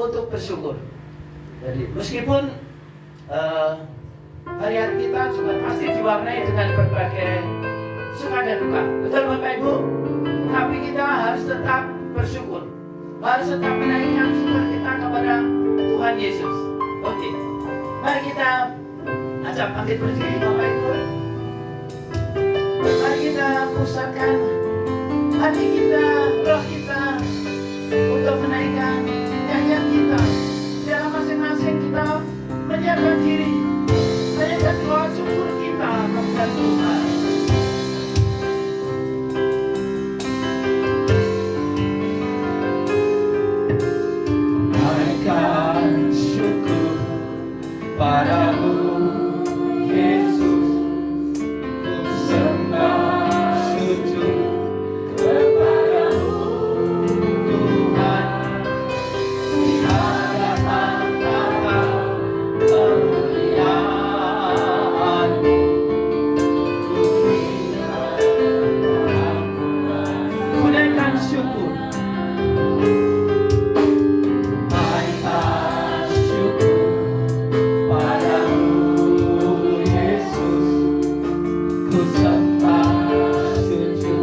untuk bersyukur. Jadi meskipun hari-hari kita juga pasti diwarnai dengan berbagai suka dan duka, betul Bapak Ibu? Tapi kita harus tetap bersyukur, harus tetap menaikkan syukur kita kepada Tuhan Yesus. Oke, mari kita ajak bangkit berdiri Bapak Ibu. Mari kita pusatkan hati kita, roh kita untuk menaikkan nyanyian kita. Dalam masing-masing kita menyiapkan diri, menyiapkan doa syukur kita kepada Tuhan. Naikkan syukur padamu Yesus, ku sembah sujud kepadamu Tuhan, di hadapan tahta kemuliaan-Mu, ku naikkan syukur. Naikkan syukur padamu Yesus, ku sembah sujud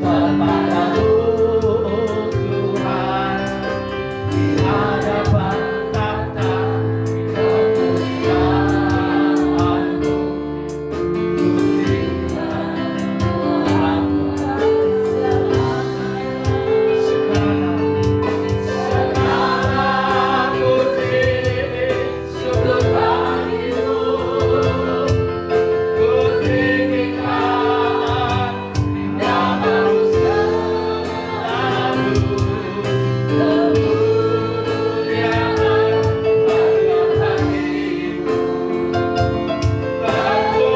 kepadamu Tuhan, di hadapan tahta kemuliaan-Mu, ku berikan segala putih sebelum bagimu, ku tinggikan namamu selalu, kemuliaan pada hatimu, berputihlah namamu,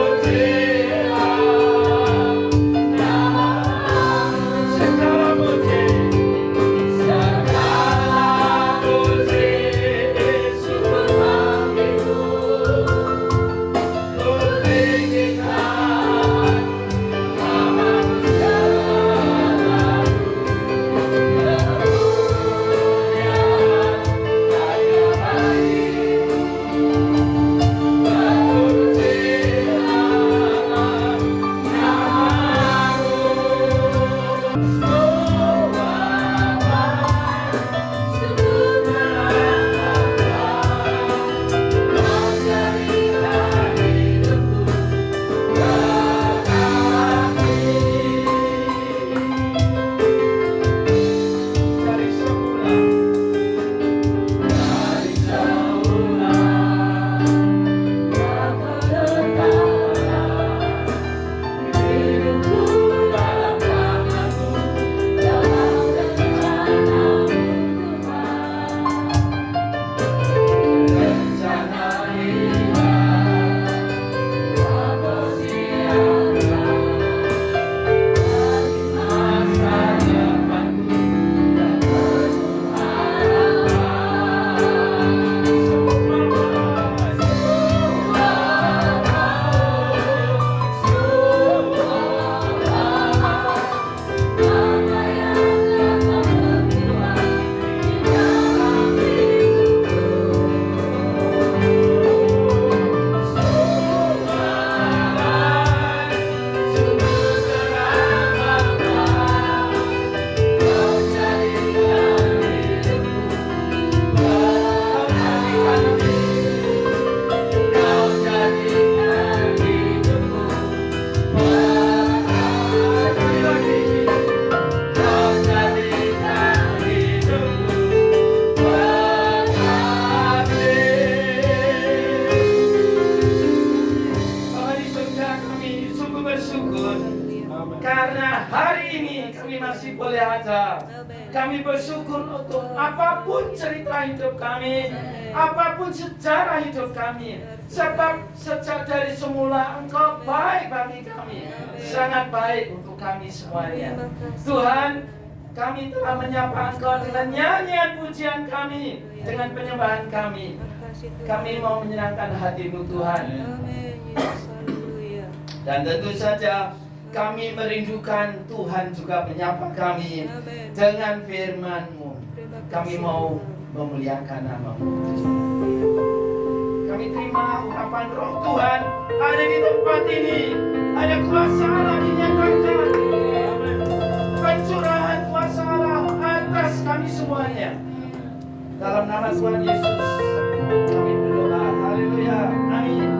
segala putih sebelum bagimu, ku tinggikan namamu selalu, kemuliaan pada hatimu, berputihlah karena hari ini kami masih boleh ada. Kami bersyukur untuk apapun cerita hidup kami, apapun sejarah hidup kami. Sebab sejak dari semula Engkau baik bagi kami, sangat baik untuk kami semuanya. Tuhan, kami telah menyapa Engkau dengan nyanyian pujian kami, dengan penyembahan kami. Kami mau menyenangkan hati-Mu Tuhan. Dan tentu saja kami merindukan Tuhan juga menyapa kami dengan firman-Mu. Kami mau memuliakan nama-Mu. Kami terima urapan Roh Tuhan ada di tempat ini. Ada kuasa Allah dinyatakan, pencurahan kuasa Allah atas kami semuanya. Dalam nama Tuhan Yesus kami berdoa. Haleluya. Amin.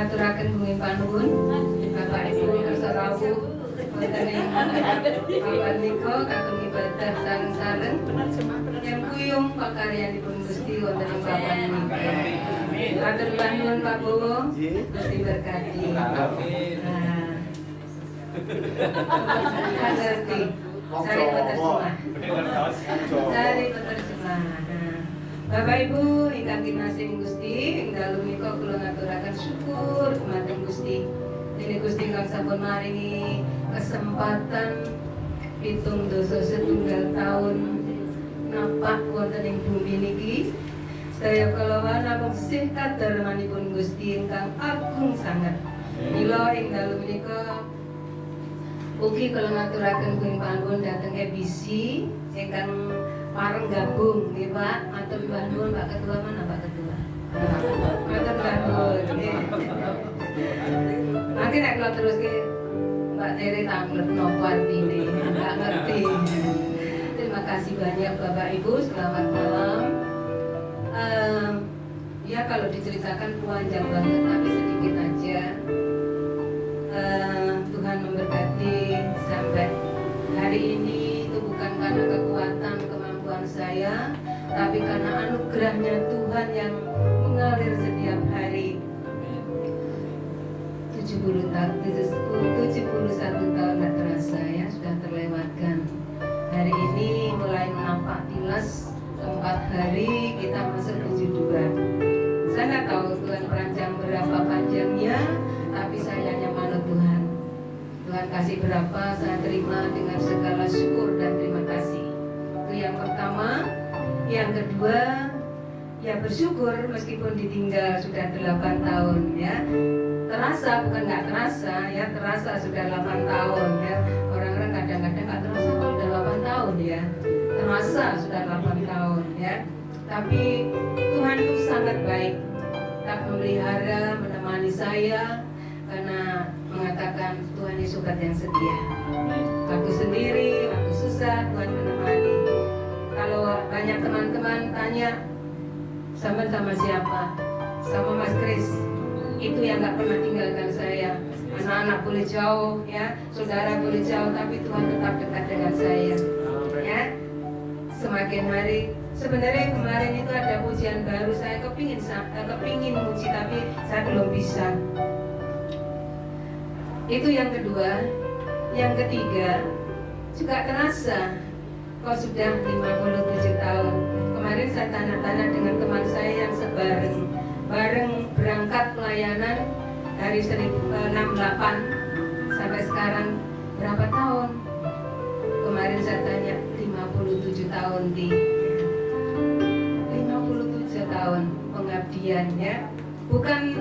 ngaturaken bumi panuwun Bapak Ibu kersa rawuh wonten ing papan nika kagem ibadah sareng-sareng yang kuyung pakaryanipun Gusti wonten ing papan nika. Matur panuwun Pak Bowo, Gusti berkati. Amin. Ngerti. Sari peterjemah. Sari peterjemah. Bapak Ibu ingkang kinasih Gusti, ing dalem menika kula ngaturaken syukur dumateng Gusti. Dene Gusti ingkang sampun maringi kesempatan 7 setunggal taun napak wonten ing bumi niki Sedaya kalawan angsih kadarmanipun Gusti ingkang agung sanget. Mila ing dalu menika ugi kula ngaturaken kuing panuwun dhateng EBC ingkang pareng gabung nggih Pak. Matur nuwun Pak Ketua, mana Pak Ketua? Matur nuwun nggih. Nanti nek kula teruske Mbak Tere tanglet nopo artine, enggak ngerti. Terima kasih banyak Bapak Ibu, selamat malam. Ya kalau diceritakan panjang banget, tapi sedikit aja. Tuhan memberkati sampai hari ini itu bukan karena kekuatan kemampuan saya, tapi karena anugerahnya Tuhan yang mengalir setiap hari. 71 tahun tak terasa ya sudah terlewatkan. Hari ini mulai nampak jelas 4 hari kita masuk 72. Saya nggak tahu Tuhan perancang berapa panjangnya, tapi saya hanya manut Tuhan. Tuhan kasih berapa, saya terima dengan segala syukur dan terima kasih. Itu yang pertama. Yang kedua, ya bersyukur meskipun ditinggal sudah 8 tahun ya. Terasa bukan nggak terasa ya, terasa sudah 8 tahun ya. Orang-orang kadang-kadang nggak terasa kalau udah 8 tahun ya. Terasa sudah 8 tahun ya. Tapi Tuhan itu sangat baik, tak memelihara, menemani saya, karena mengatakan Tuhan Yesus yang setia. Waktu sendiri, waktu susah, Tuhan menemani. Kalau banyak teman-teman tanya, sama siapa? Sama Mas Kris. Itu yang gak pernah tinggalkan saya. Anak-anak boleh jauh, ya, saudara boleh jauh, tapi Tuhan tetap dekat dengan saya. Ya, semakin hari. Sebenarnya kemarin itu ada pujian baru, saya kepingin muji, tapi saya belum bisa. Itu yang kedua. Yang ketiga, juga terasa kok sudah 57 tahun. Kemarin saya tanya-tanya dengan teman saya yang bareng berangkat pelayanan dari 1968 sampai sekarang berapa tahun? Kemarin saya tanya 57 tahun di 57 tahun pengabdian ya. Bukan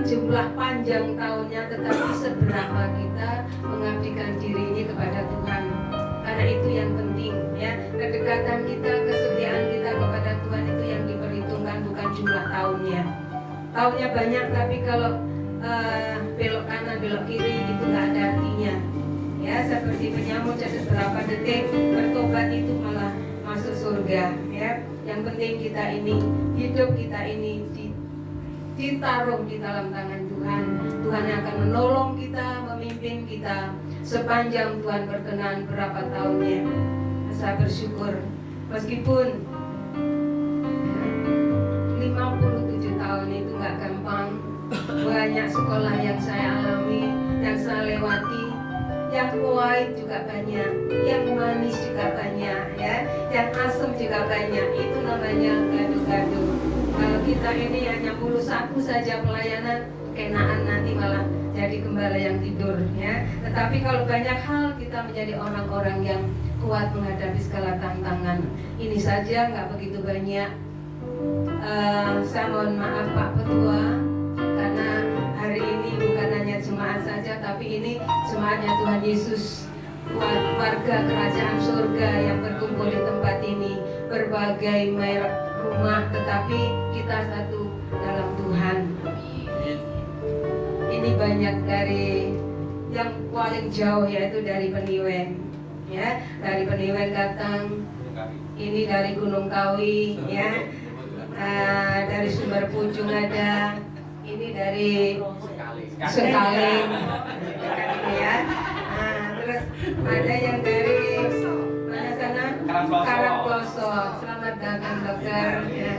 jumlah panjang tahunnya, tetapi seberapa kita mengabdikan diri ini kepada Tuhan. Karena itu yang penting ya, kedekatan kita, kesetiaan kita kepada Tuhan itu yang diperhitungkan, bukan jumlah tahunnya. Tahunnya banyak, tapi kalau belok kanan, belok kiri itu nggak ada artinya. Ya, seperti penyamut jadi berapa detik bertobat itu malah masuk surga. Ya, yang penting kita ini hidup kita ini ditaruh di dalam tangan Tuhan. Tuhan yang akan menolong kita, memimpin kita sepanjang Tuhan berkenan berapa tahunnya. Saya bersyukur meskipun 57 tahun itu gak gampang. Banyak sekolah yang saya alami, yang saya lewati, yang pahit juga banyak, yang manis juga banyak ya, yang asam juga banyak. Itu namanya gaduh-gaduh. Kalau kita ini hanya mulus satu saja pelayanan, kenaan nanti malah jadi gembala yang tidur ya. Tetapi kalau banyak hal kita menjadi orang-orang yang kuat menghadapi segala tantangan. Ini saja nggak begitu banyak. Saya mohon maaf Pak Ketua, karena hari ini bukan hanya jemaat saja, tapi ini jemaatnya Tuhan Yesus, warga kerajaan surga yang berkumpul di tempat ini, berbagai merek rumah, tetapi kita satu dalam Tuhan. Ini banyak dari yang paling jauh, yaitu dari Peniwen ya, dari Peniwen datang, ini dari Gunung Kawi ya, dari Sumber Pucung ada, ini dari Sengkaling ya, terus ada yang dari mana sana, Karangklosok. Selamat datang dokter ya.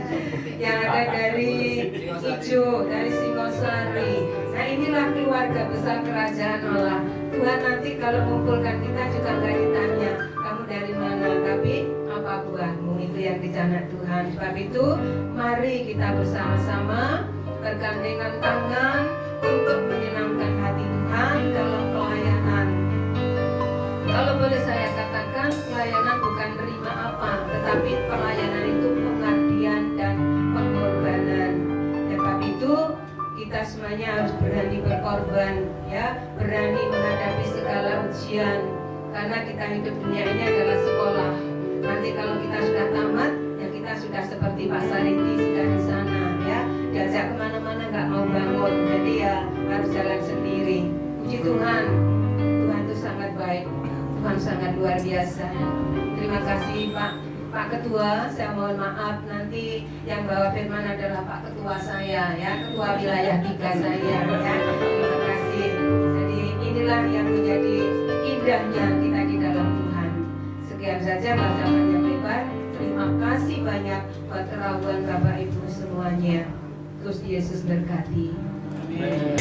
Yang ada dari Ijo, dari Singosari. Nah inilah keluarga besar kerajaan Allah. Tuhan nanti kalau mengumpulkan kita juga nggak ditanya kamu dari mana, tapi apa buahmu, itu yang dicatat Tuhan. Sebab itu mari kita bersama-sama bergandengan tangan untuk menyenangkan hati Tuhan dalam pelayanan. Kalau boleh saya katakan, pelayanan bukan menerima apa, tetapi pelayanan itu pengabdian dan kita semuanya harus berani berkorban, ya, berani menghadapi segala ujian. Karena kita hidup dunia ini adalah sekolah. Nanti kalau kita sudah tamat, ya kita sudah seperti Pak Sariti sudah di sana, ya, diajak kemana-mana nggak mau bangun, jadi ya harus jalan sendiri. Puji Tuhan, Tuhan itu sangat baik, Tuhan sangat luar biasa. Terima kasih Pak Ketua, saya mohon maaf nanti yang bawa firman adalah Pak Ketua saya, ya, Ketua Wilayah 3 saya, ya. Terima kasih. Jadi inilah yang menjadi indahnya kita di dalam Tuhan. Sekian saja bacaan yang lebar. Terima kasih banyak buat kerawan Bapak Ibu semuanya. Terus Yesus berkati. Amin.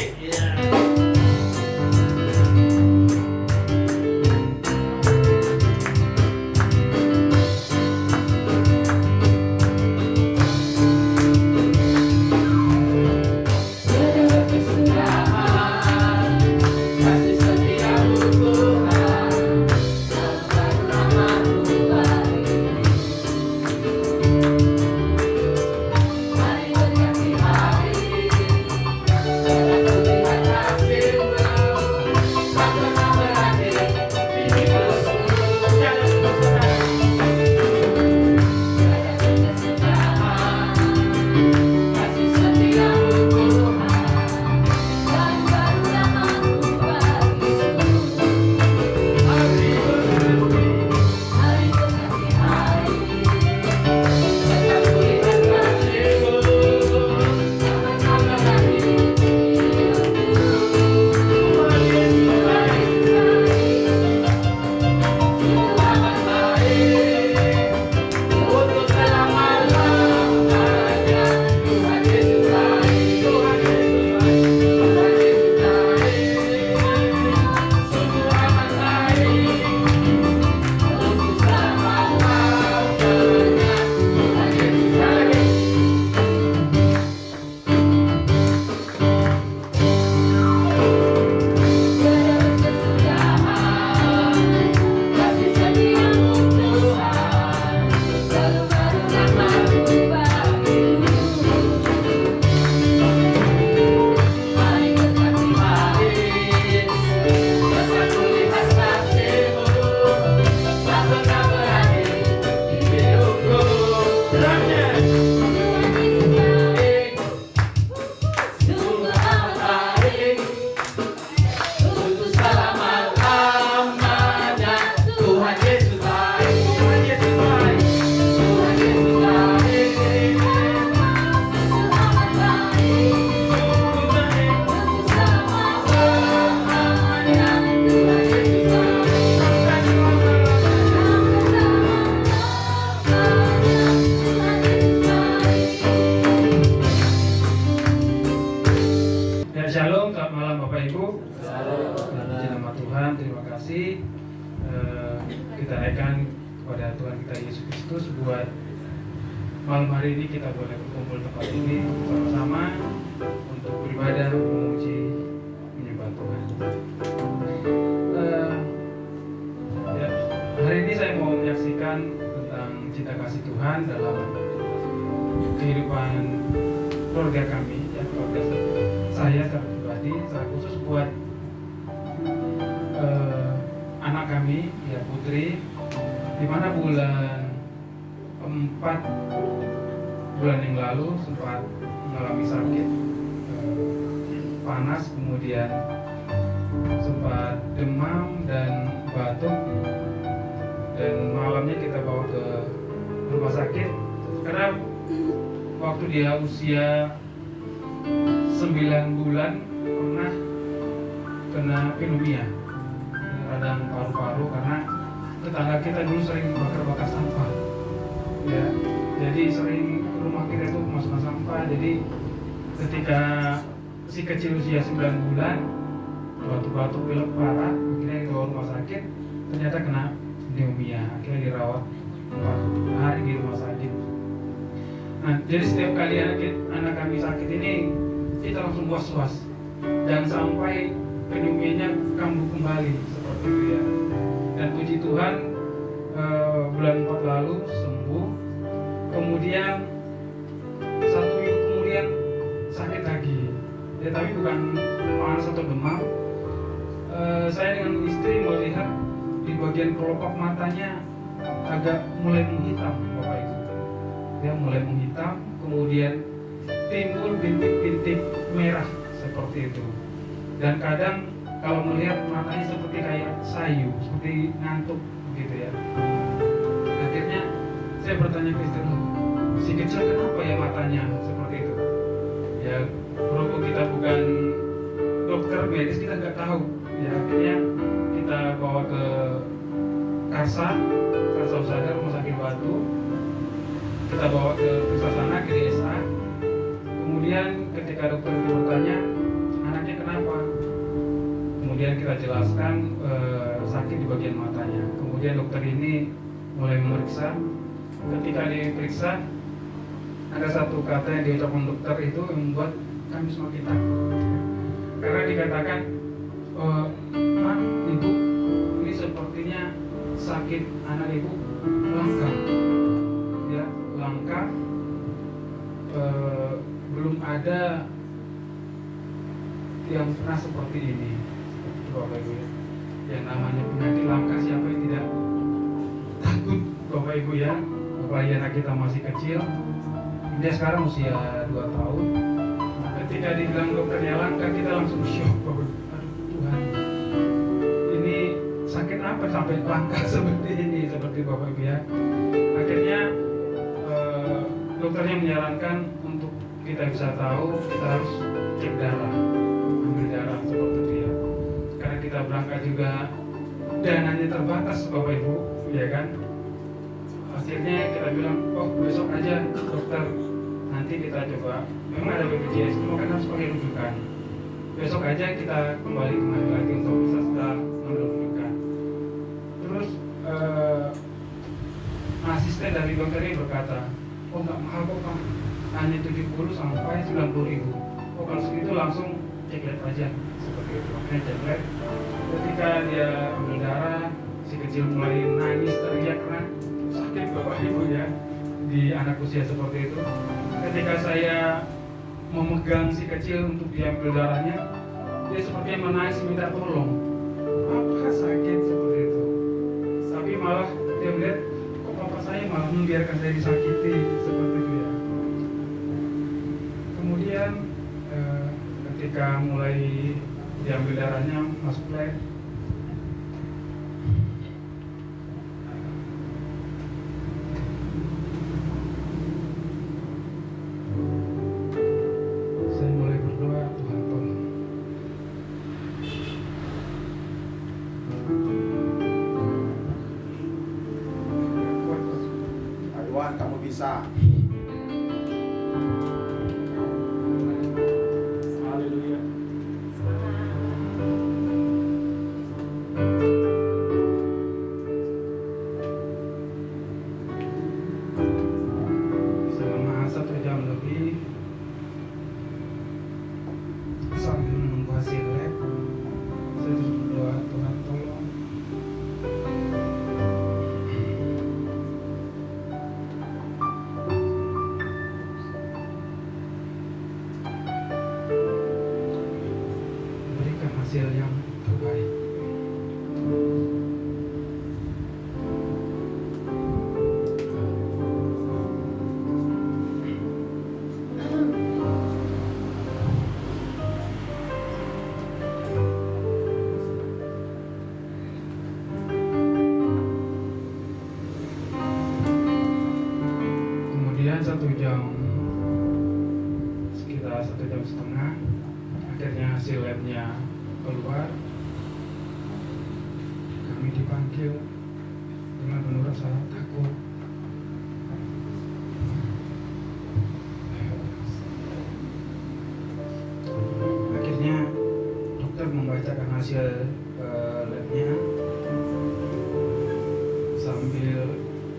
kita naikkan kepada Tuhan kita Yesus Kristus buat malam hari ini kita boleh berkumpul tempat ini sama-sama untuk beribadah, memuji, menyembah Tuhan. Hari ini saya mau menyaksikan tentang cinta kasih Tuhan dalam kehidupan keluarga kami, ya, keluarga saya secara pribadi, secara khusus buat anak kami, ya, Putri, di mana bulan 4 bulan yang lalu sempat mengalami sakit panas, kemudian sempat demam dan batuk, dan malamnya kita bawa ke rumah sakit karena waktu dia usia 9 bulan pernah kena pneumonia, radang paru-paru, karena tetangga kita dulu sering bakar-bakar sampah, ya, jadi sering rumah kita itu kemasukan sampah. Jadi ketika si kecil usia 9 bulan batuk-batuk, pilek parah, akhirnya dibawa rumah sakit, ternyata kena pneumonia, akhirnya dirawat 4 hari di rumah sakit. Nah, jadi setiap kali anak kami sakit ini kita langsung was-was, dan sampai pneumonia kambuh kembali seperti itu, ya. Dan puji Tuhan, bulan 4 lalu sembuh. Kemudian 1 minggu kemudian sakit lagi, ya tapi bukan panas atau demam. Saya dengan istri melihat di bagian kelopak matanya agak mulai menghitam, Bapak Ibu. Dia mulai menghitam, kemudian timbul bintik-bintik merah seperti itu. Dan kadang kalau melihat matanya seperti kayak sayu, seperti ngantuk gitu ya. Akhirnya saya bertanya ke istri, si kecil kenapa ya matanya seperti itu? Ya berhubung kita bukan dokter medis, kita nggak tahu. Ya akhirnya kita bawa ke Karsa Usaha Rumah Sakit Batu. Kita bawa ke pusat sana, ke DSA. Kemudian ketika dokter itu bertanya, anaknya kenapa? Kemudian kita jelaskan sakit di bagian matanya. Kemudian dokter ini mulai memeriksa. Ketika diperiksa, ada satu kata yang diucapkan dokter itu yang membuat kami semakin takut. Karena dikatakan, Pak, Ibu, ini sepertinya sakit anak Ibu langka. Ya, langka. Belum ada yang pernah seperti ini. Bapak Ibu ya. Yang namanya penyakit langka, siapa yang tidak takut, Bapak Ibu ya. Apalagi anak kita masih kecil. Dia sekarang usia 2 tahun. Ketika dibilang dokternya langka, kita langsung shock, Bapak. Aduh Tuhan, ini sakit apa sampai langka seperti ini, seperti Bapak Ibu ya. Akhirnya dokternya menyarankan untuk kita bisa tahu, kita harus cek darah, ambil darah seperti itu ya. Karena kita berangkat juga dananya terbatas, Bapak Ibu, ya kan. Akhirnya kita bilang, oh besok aja dokter, nanti kita coba. Memang ada BPJS, cuma kan harus pakai rujukan. Besok aja kita kembali lagi untuk bisa sudah mengambil rujukan. Terus asisten dari dokter ini berkata, oh nggak mahal kok Pak, hanya 70 sampai 90 ribu. Oh kalau segitu langsung cek lab aja, seperti itu. Makanya cek lab. Ketika dia ambil darah, si kecil mulai nangis teriak karena sakit Bapak Ibu ya, di anak usia seperti itu. Ketika saya memegang si kecil untuk diambil darahnya, dia sepertinya menangis minta tolong. Apa sakit seperti itu? Tapi malah dia melihat, kok papa saya malah membiarkan saya disakiti seperti itu ya. Kemudian ketika mulai diambil darahnya, masuk lab. Saya mulai berdoa, Tuhan tolong. Tuhan, kamu bisa. Haleluya. Selama 1 jam lebih sambil menunggu hasil lab, saya terus berdoa, Tuhan tolong. Berikan hasil yang terbaik. Kemudian 1 jam, sekitar 1,5 jam, akhirnya hasil labnya keluar. Kami dipanggil dengan penuh rasa takut. Akhirnya dokter membacakan hasil labnya sambil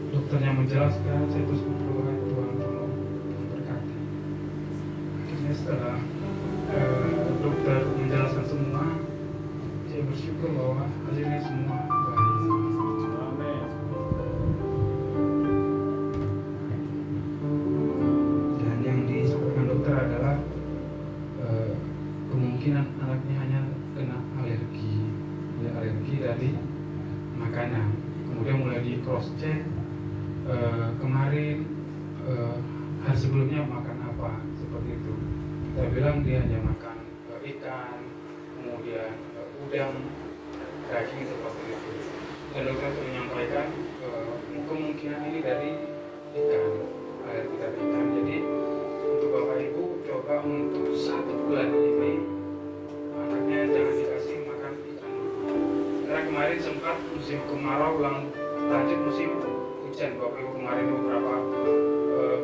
dokternya menjelaskan, saya terus berdoa, Tuhan tolong memberkati. Akhirnya setelah dokter menjelaskan semua, saya bersyukur bahwa hasilnya semua baik. Amin. Dan yang disampaikan dokter adalah cross check kemarin hari sebelumnya makan apa, seperti itu. Kita bilang dia hanya makan ikan, kemudian udang, daging, seperti itu. Dan dokter menyampaikan kemungkinan ini dari ikan, alergi dari ikan. Jadi untuk Bapak Ibu coba untuk 1 bulan ini anaknya jangan dikasih makan ikan. Karena kemarin sempat musim kemarau lanjut musim hujan Bapak Ibu kemarin beberapa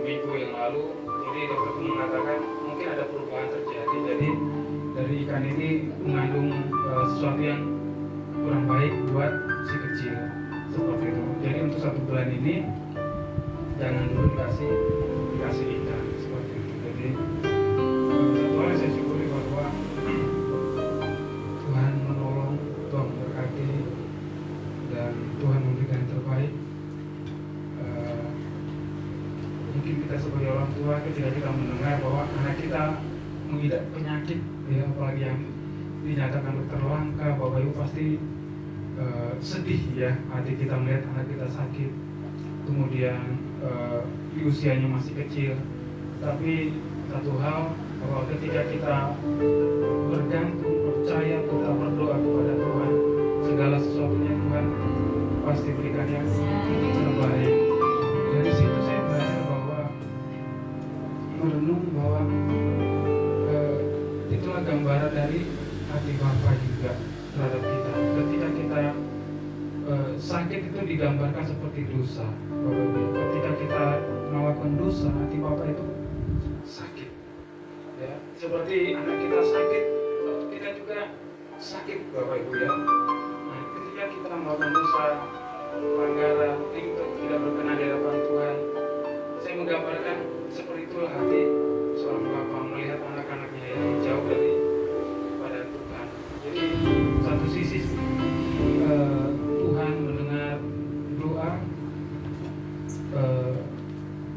minggu yang lalu. Jadi dokter pun mengatakan mungkin ada perubahan terjadi. Jadi dari ikan ini mengandung sesuatu yang kurang baik buat si kecil, seperti itu. Jadi untuk 1 bulan ini jangan dulu dikasih ikan, seperti itu. Jadi satu hal yang saya syukuri bahwa Tuhan menolong, Tuhan memberkati, dan Tuhan memberikan yang terbaik. Mungkin kita sebagai orang tua ketika kita mendengar bahwa anak kita mengidap penyakit, ya, apalagi yang dinyatakan dokter langka, Bapak Ibu pasti sedih ya hati kita melihat anak kita sakit, kemudian di usianya masih kecil. Tapi satu hal, bahwa ketika kita bergantung, percaya, kita berdoa kepada Tuhan, segala sesuatunya Tuhan pasti berikan yang terbaik. Dari situ saya belajar bahwa merenung bahwa itulah gambaran dari hati Bapa juga terhadap kita. Ketika kita sakit itu digambarkan seperti dosa. Ketika kita melakukan dosa, hati Bapa itu sakit. Ya, seperti anak kita sakit, kita juga sakit, Bapak Ibu ya. Nah, ketika kita melakukan dosa, pelanggaran, itu tidak berkenan di hadapan Tuhan, saya menggambarkan seperti itulah hati seorang Bapa melihat anak-anaknya yang jauh dari pada Tuhan. Jadi satu sisi Tuhan mendengar doa,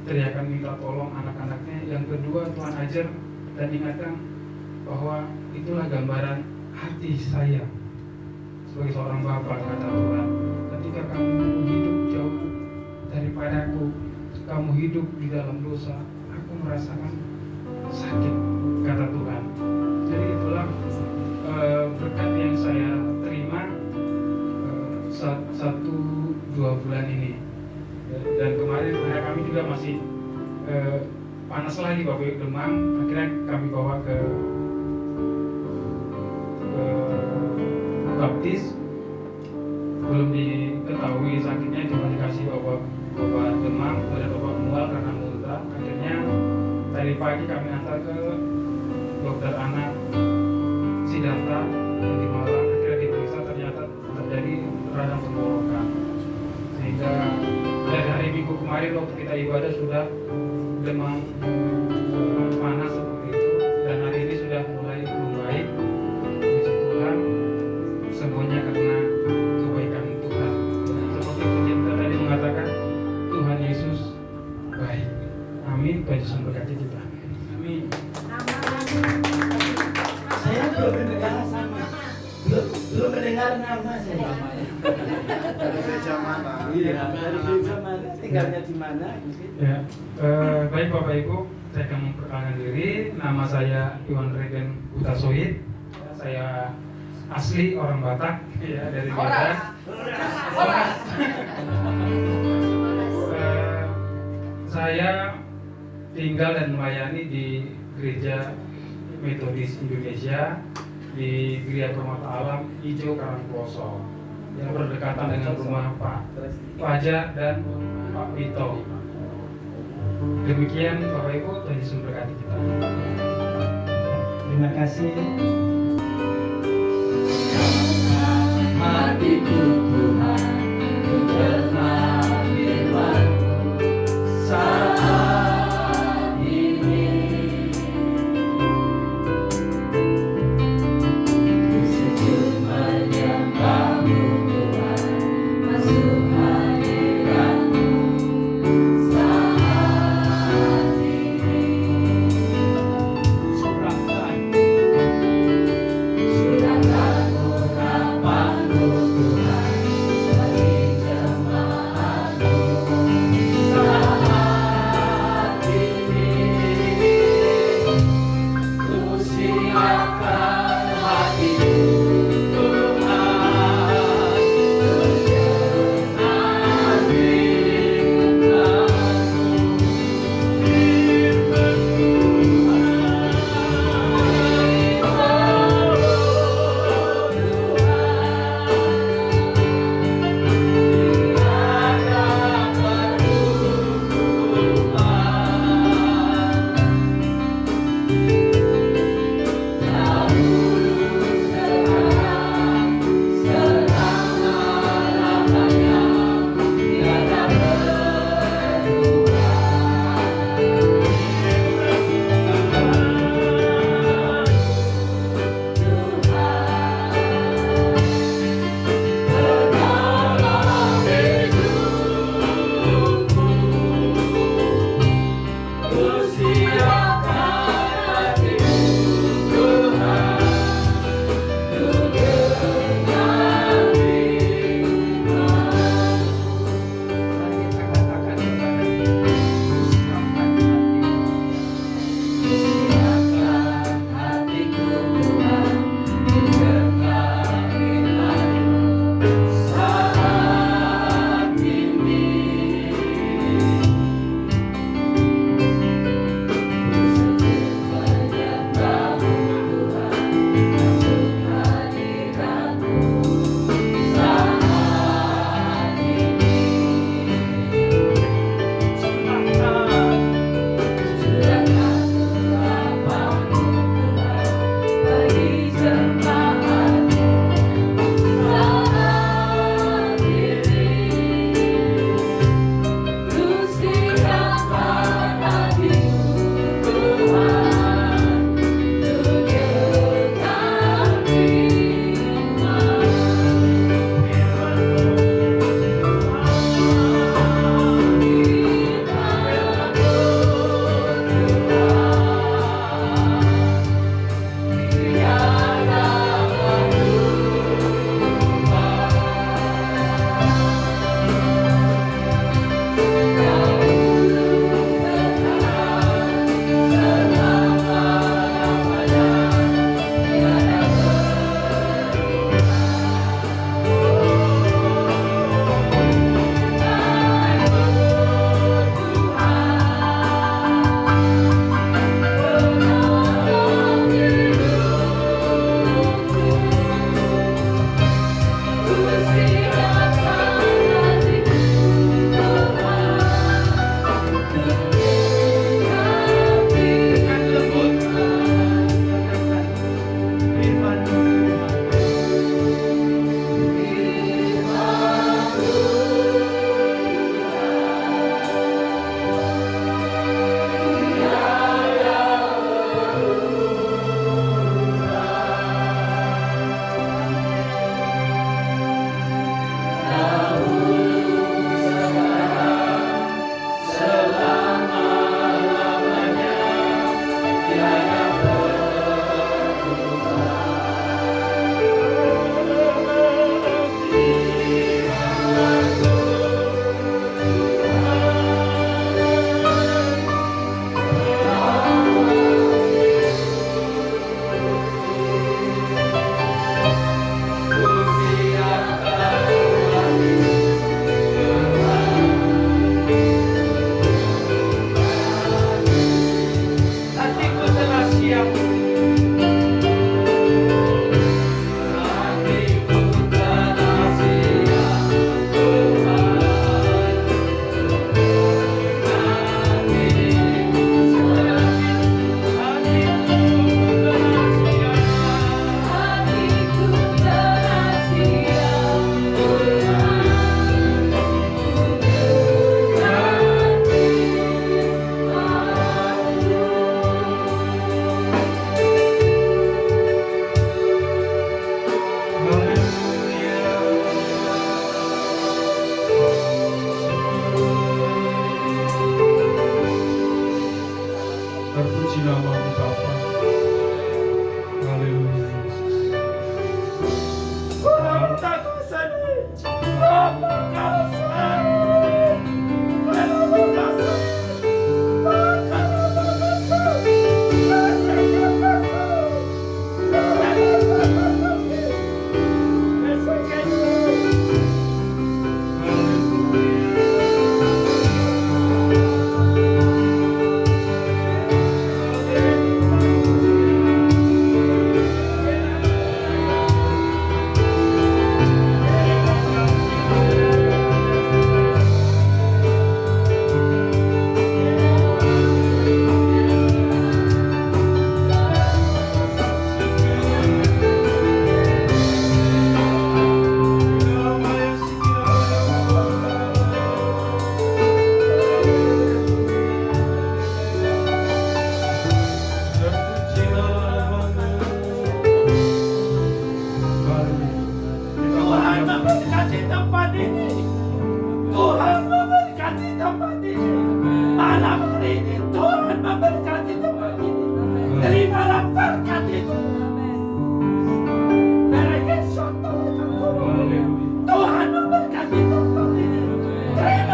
teriakan minta tolong anak-anaknya. Yang kedua, Tuhan ajar dan ingatkan bahwa itulah gambaran hati saya sebagai seorang Bapa, kata Tuhan. Ketika kamu hidup jauh daripadaku, kamu hidup di dalam dosa, aku merasakan sakit, kata Tuhan. Jadi itulah berkat yang saya terima 1-2 bulan ini. Dan kemarin anak kami juga masih panas lagi, Bapak Ibu, demam. Akhirnya kami bawa ke baptis. Belum diketahui sakitnya, cuma dikasih obat demam, kemudian obat mual karena muntah. Akhirnya tadi pagi kami antar ke dokter anak Siddhartha di Malang. Akhirnya diperiksa, ternyata terjadi radang tenggorokan. Sehingga dari hari Minggu kemarin waktu kita ibadah sudah demam panas seperti itu, dan hari ini sudah mulai membaik. Puji Tuhan, semuanya karena kebaikan Tuhan. Seperti pencipta tadi mengatakan, Tuhan Yesus baik. Amin. Tuhan Yesus memberkati kita. Amin. Saya belum mendengar sama, belum mendengar nama saya. Dari gereja mana? Iya, dari gereja mana? Tinggalnya di mana? Ya, baik Bapak Ibu, saya akan memperkenalkan diri. Nama saya Iwan Regen Utasoid. Saya asli orang Batak, ya, dari Medan. Saya tinggal dan melayani di Gereja Metodis Indonesia di Gereja Permata Alam Ijo Karangploso, yang berdekatan dengan rumah Pak Fajar dan Pak Vito. Demikian Bapak Ibu, Tuhan Yesus memberkati kita. Terima kasih. Hatiku Tuhan, ku terima firman-Mu saat ini. Ku sujud menyembah-Mu Tuhan, masuk hadirat-Mu saat ini. Surahkan urapan-Mu Tuhan,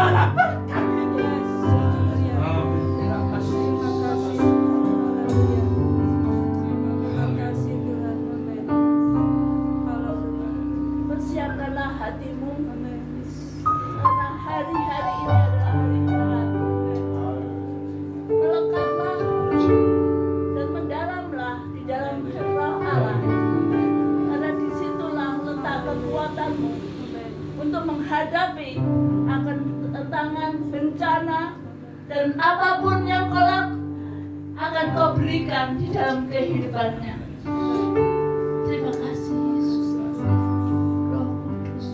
Biarlah berkat itu. Amin. Persiapkanlah hatimu karena hari-hari ini adalah hari Tuhan. Melekatlah dan mendalamlah di dalam firman Allah, karena disitulah letak kekuatanmu untuk menghadapi akan tantangan, bencana, dan apapun yang akan kau berikan di dalam kehidupannya. Terima kasih Yesus. Roh Kudus.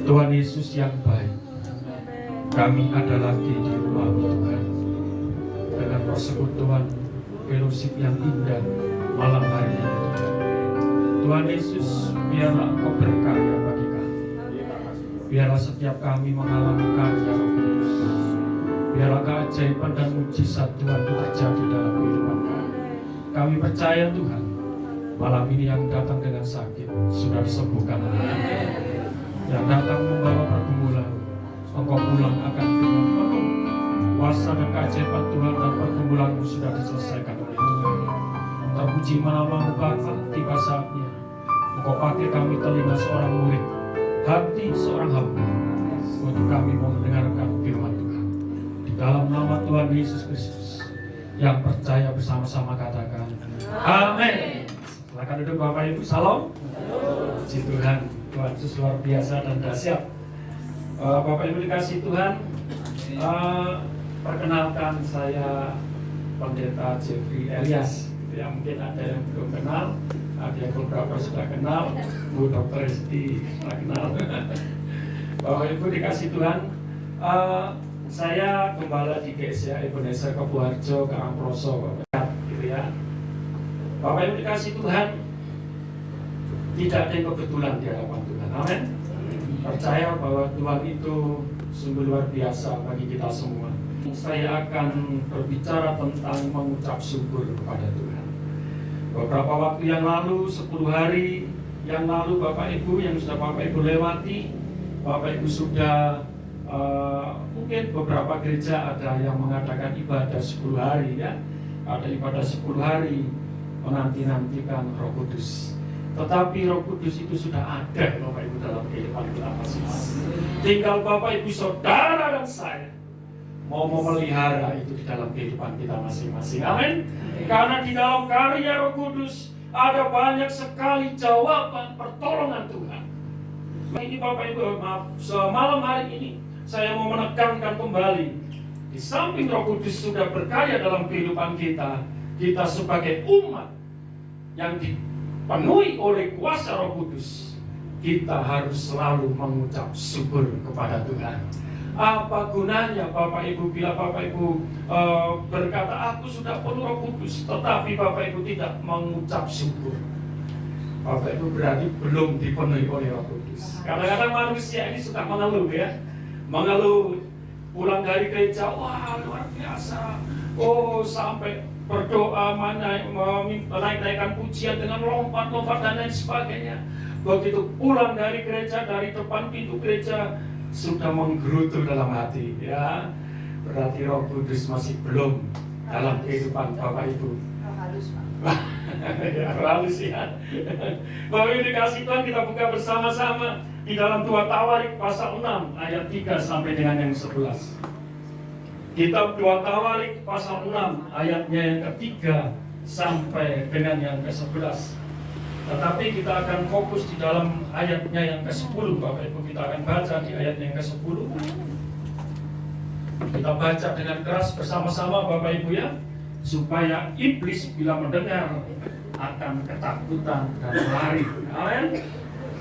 Tuhan Yesus yang baik, kami ada lagi di rumah Tuhan dengan persekutuan fellowship yang indah malam hari ini. Tuhan Yesus, biarlah Engkau berkarya bagi kami. Biarlah setiap kami mengalami karya Roh Kudus. Biarlah keajaiban dan mujizat Tuhan itu terjadi dalam kehidupan kami. Kami percaya Tuhan, malam ini yang datang dengan sakit sudah disembuhkan oleh Tuhan. Yang datang membawa pergumulan, Engkau pulang akan dengan penuh kuasa dan keajaiban Tuhan, dan pergumulanmu sudah diselesaikan oleh Tuhan. Terpuji namamu Bapa, tiba saatnya Engkau pakai kami telinga seorang murid, hati seorang hamba, untuk kami mau mendengarkan firman Tuhan. Di dalam nama Tuhan Yesus Kristus, yang percaya bersama-sama katakan amin. Silakan duduk Bapak Ibu. Salam. Puji Tuhan, Tuhan Yesus luar biasa dan dahsyat. Bapak Ibu dikasih Tuhan, perkenalkan saya Pendeta Jeffrey Elias. Ya, mungkin ada yang belum kenal, ada yang beberapa sudah kenal, Bu Dr. Esti sudah kenal. Bapak Ibu dikasih Tuhan, saya gembala di GSA Ebenezer Kebuharjo, Karangproso, gitu ya. Bapak Ibu dikasih Tuhan, tidak ada yang kebetulan di hadapan Tuhan. Amin. Percaya bahwa Tuhan itu sungguh luar biasa bagi kita semua. Saya akan berbicara tentang mengucap syukur kepada Tuhan. Beberapa waktu yang lalu, 10 hari yang lalu, Bapak Ibu yang sudah Bapak Ibu lewati, Bapak Ibu sudah mungkin beberapa gereja ada yang mengadakan ibadah 10 hari ya. Ada ibadah 10 hari menanti-nantikan Roh Kudus. Tetapi Roh Kudus itu sudah ada Bapak Ibu dalam kehidupan kita masing-masing. Tinggal Bapak Ibu saudara dan saya mau memelihara itu di dalam kehidupan kita masing-masing. Amin. Karena di dalam karya Roh Kudus ada banyak sekali jawaban pertolongan Tuhan. Ini Bapak Ibu, maaf, semalam hari ini saya mau menekankan kembali, di samping Roh Kudus sudah berkarya dalam kehidupan kita, kita sebagai umat yang dipenuhi oleh kuasa Roh Kudus, kita harus selalu mengucap syukur kepada Tuhan. Apa gunanya Bapak Ibu bila Bapak Ibu berkata aku sudah penuh Roh Kudus, tetapi Bapak Ibu tidak mengucap syukur? Bapak Ibu berarti belum dipenuhi oleh Roh Kudus. Kadang-kadang manusia ini suka mengeluh ya, mengeluh pulang dari gereja, wah luar biasa, oh sampai berdoa menaik-naikkan pujian dengan lompat-lompat dan lain sebagainya. Begitu pulang dari gereja, dari depan pintu gereja sudah menggerutu dalam hati, ya berarti Roh Kudus masih belum dalam kehidupan Bapak Ibu. Halus, Pak. Ya, halus ya. Bapak Ibu dikasih Tuhan, kita buka bersama-sama di dalam 2 Tawarik pasal 6 ayat 3 sampai dengan yang 11. Kitab 2 Tawarik pasal 6 ayatnya yang ketiga sampai dengan yang ke-11. Tetapi kita akan fokus di dalam ayatnya yang ke-10. Bapak Ibu, kita akan baca di ayat yang ke-10. Kita baca dengan keras bersama-sama Bapak Ibu ya, supaya iblis bila mendengar akan ketakutan dan lari. Amin.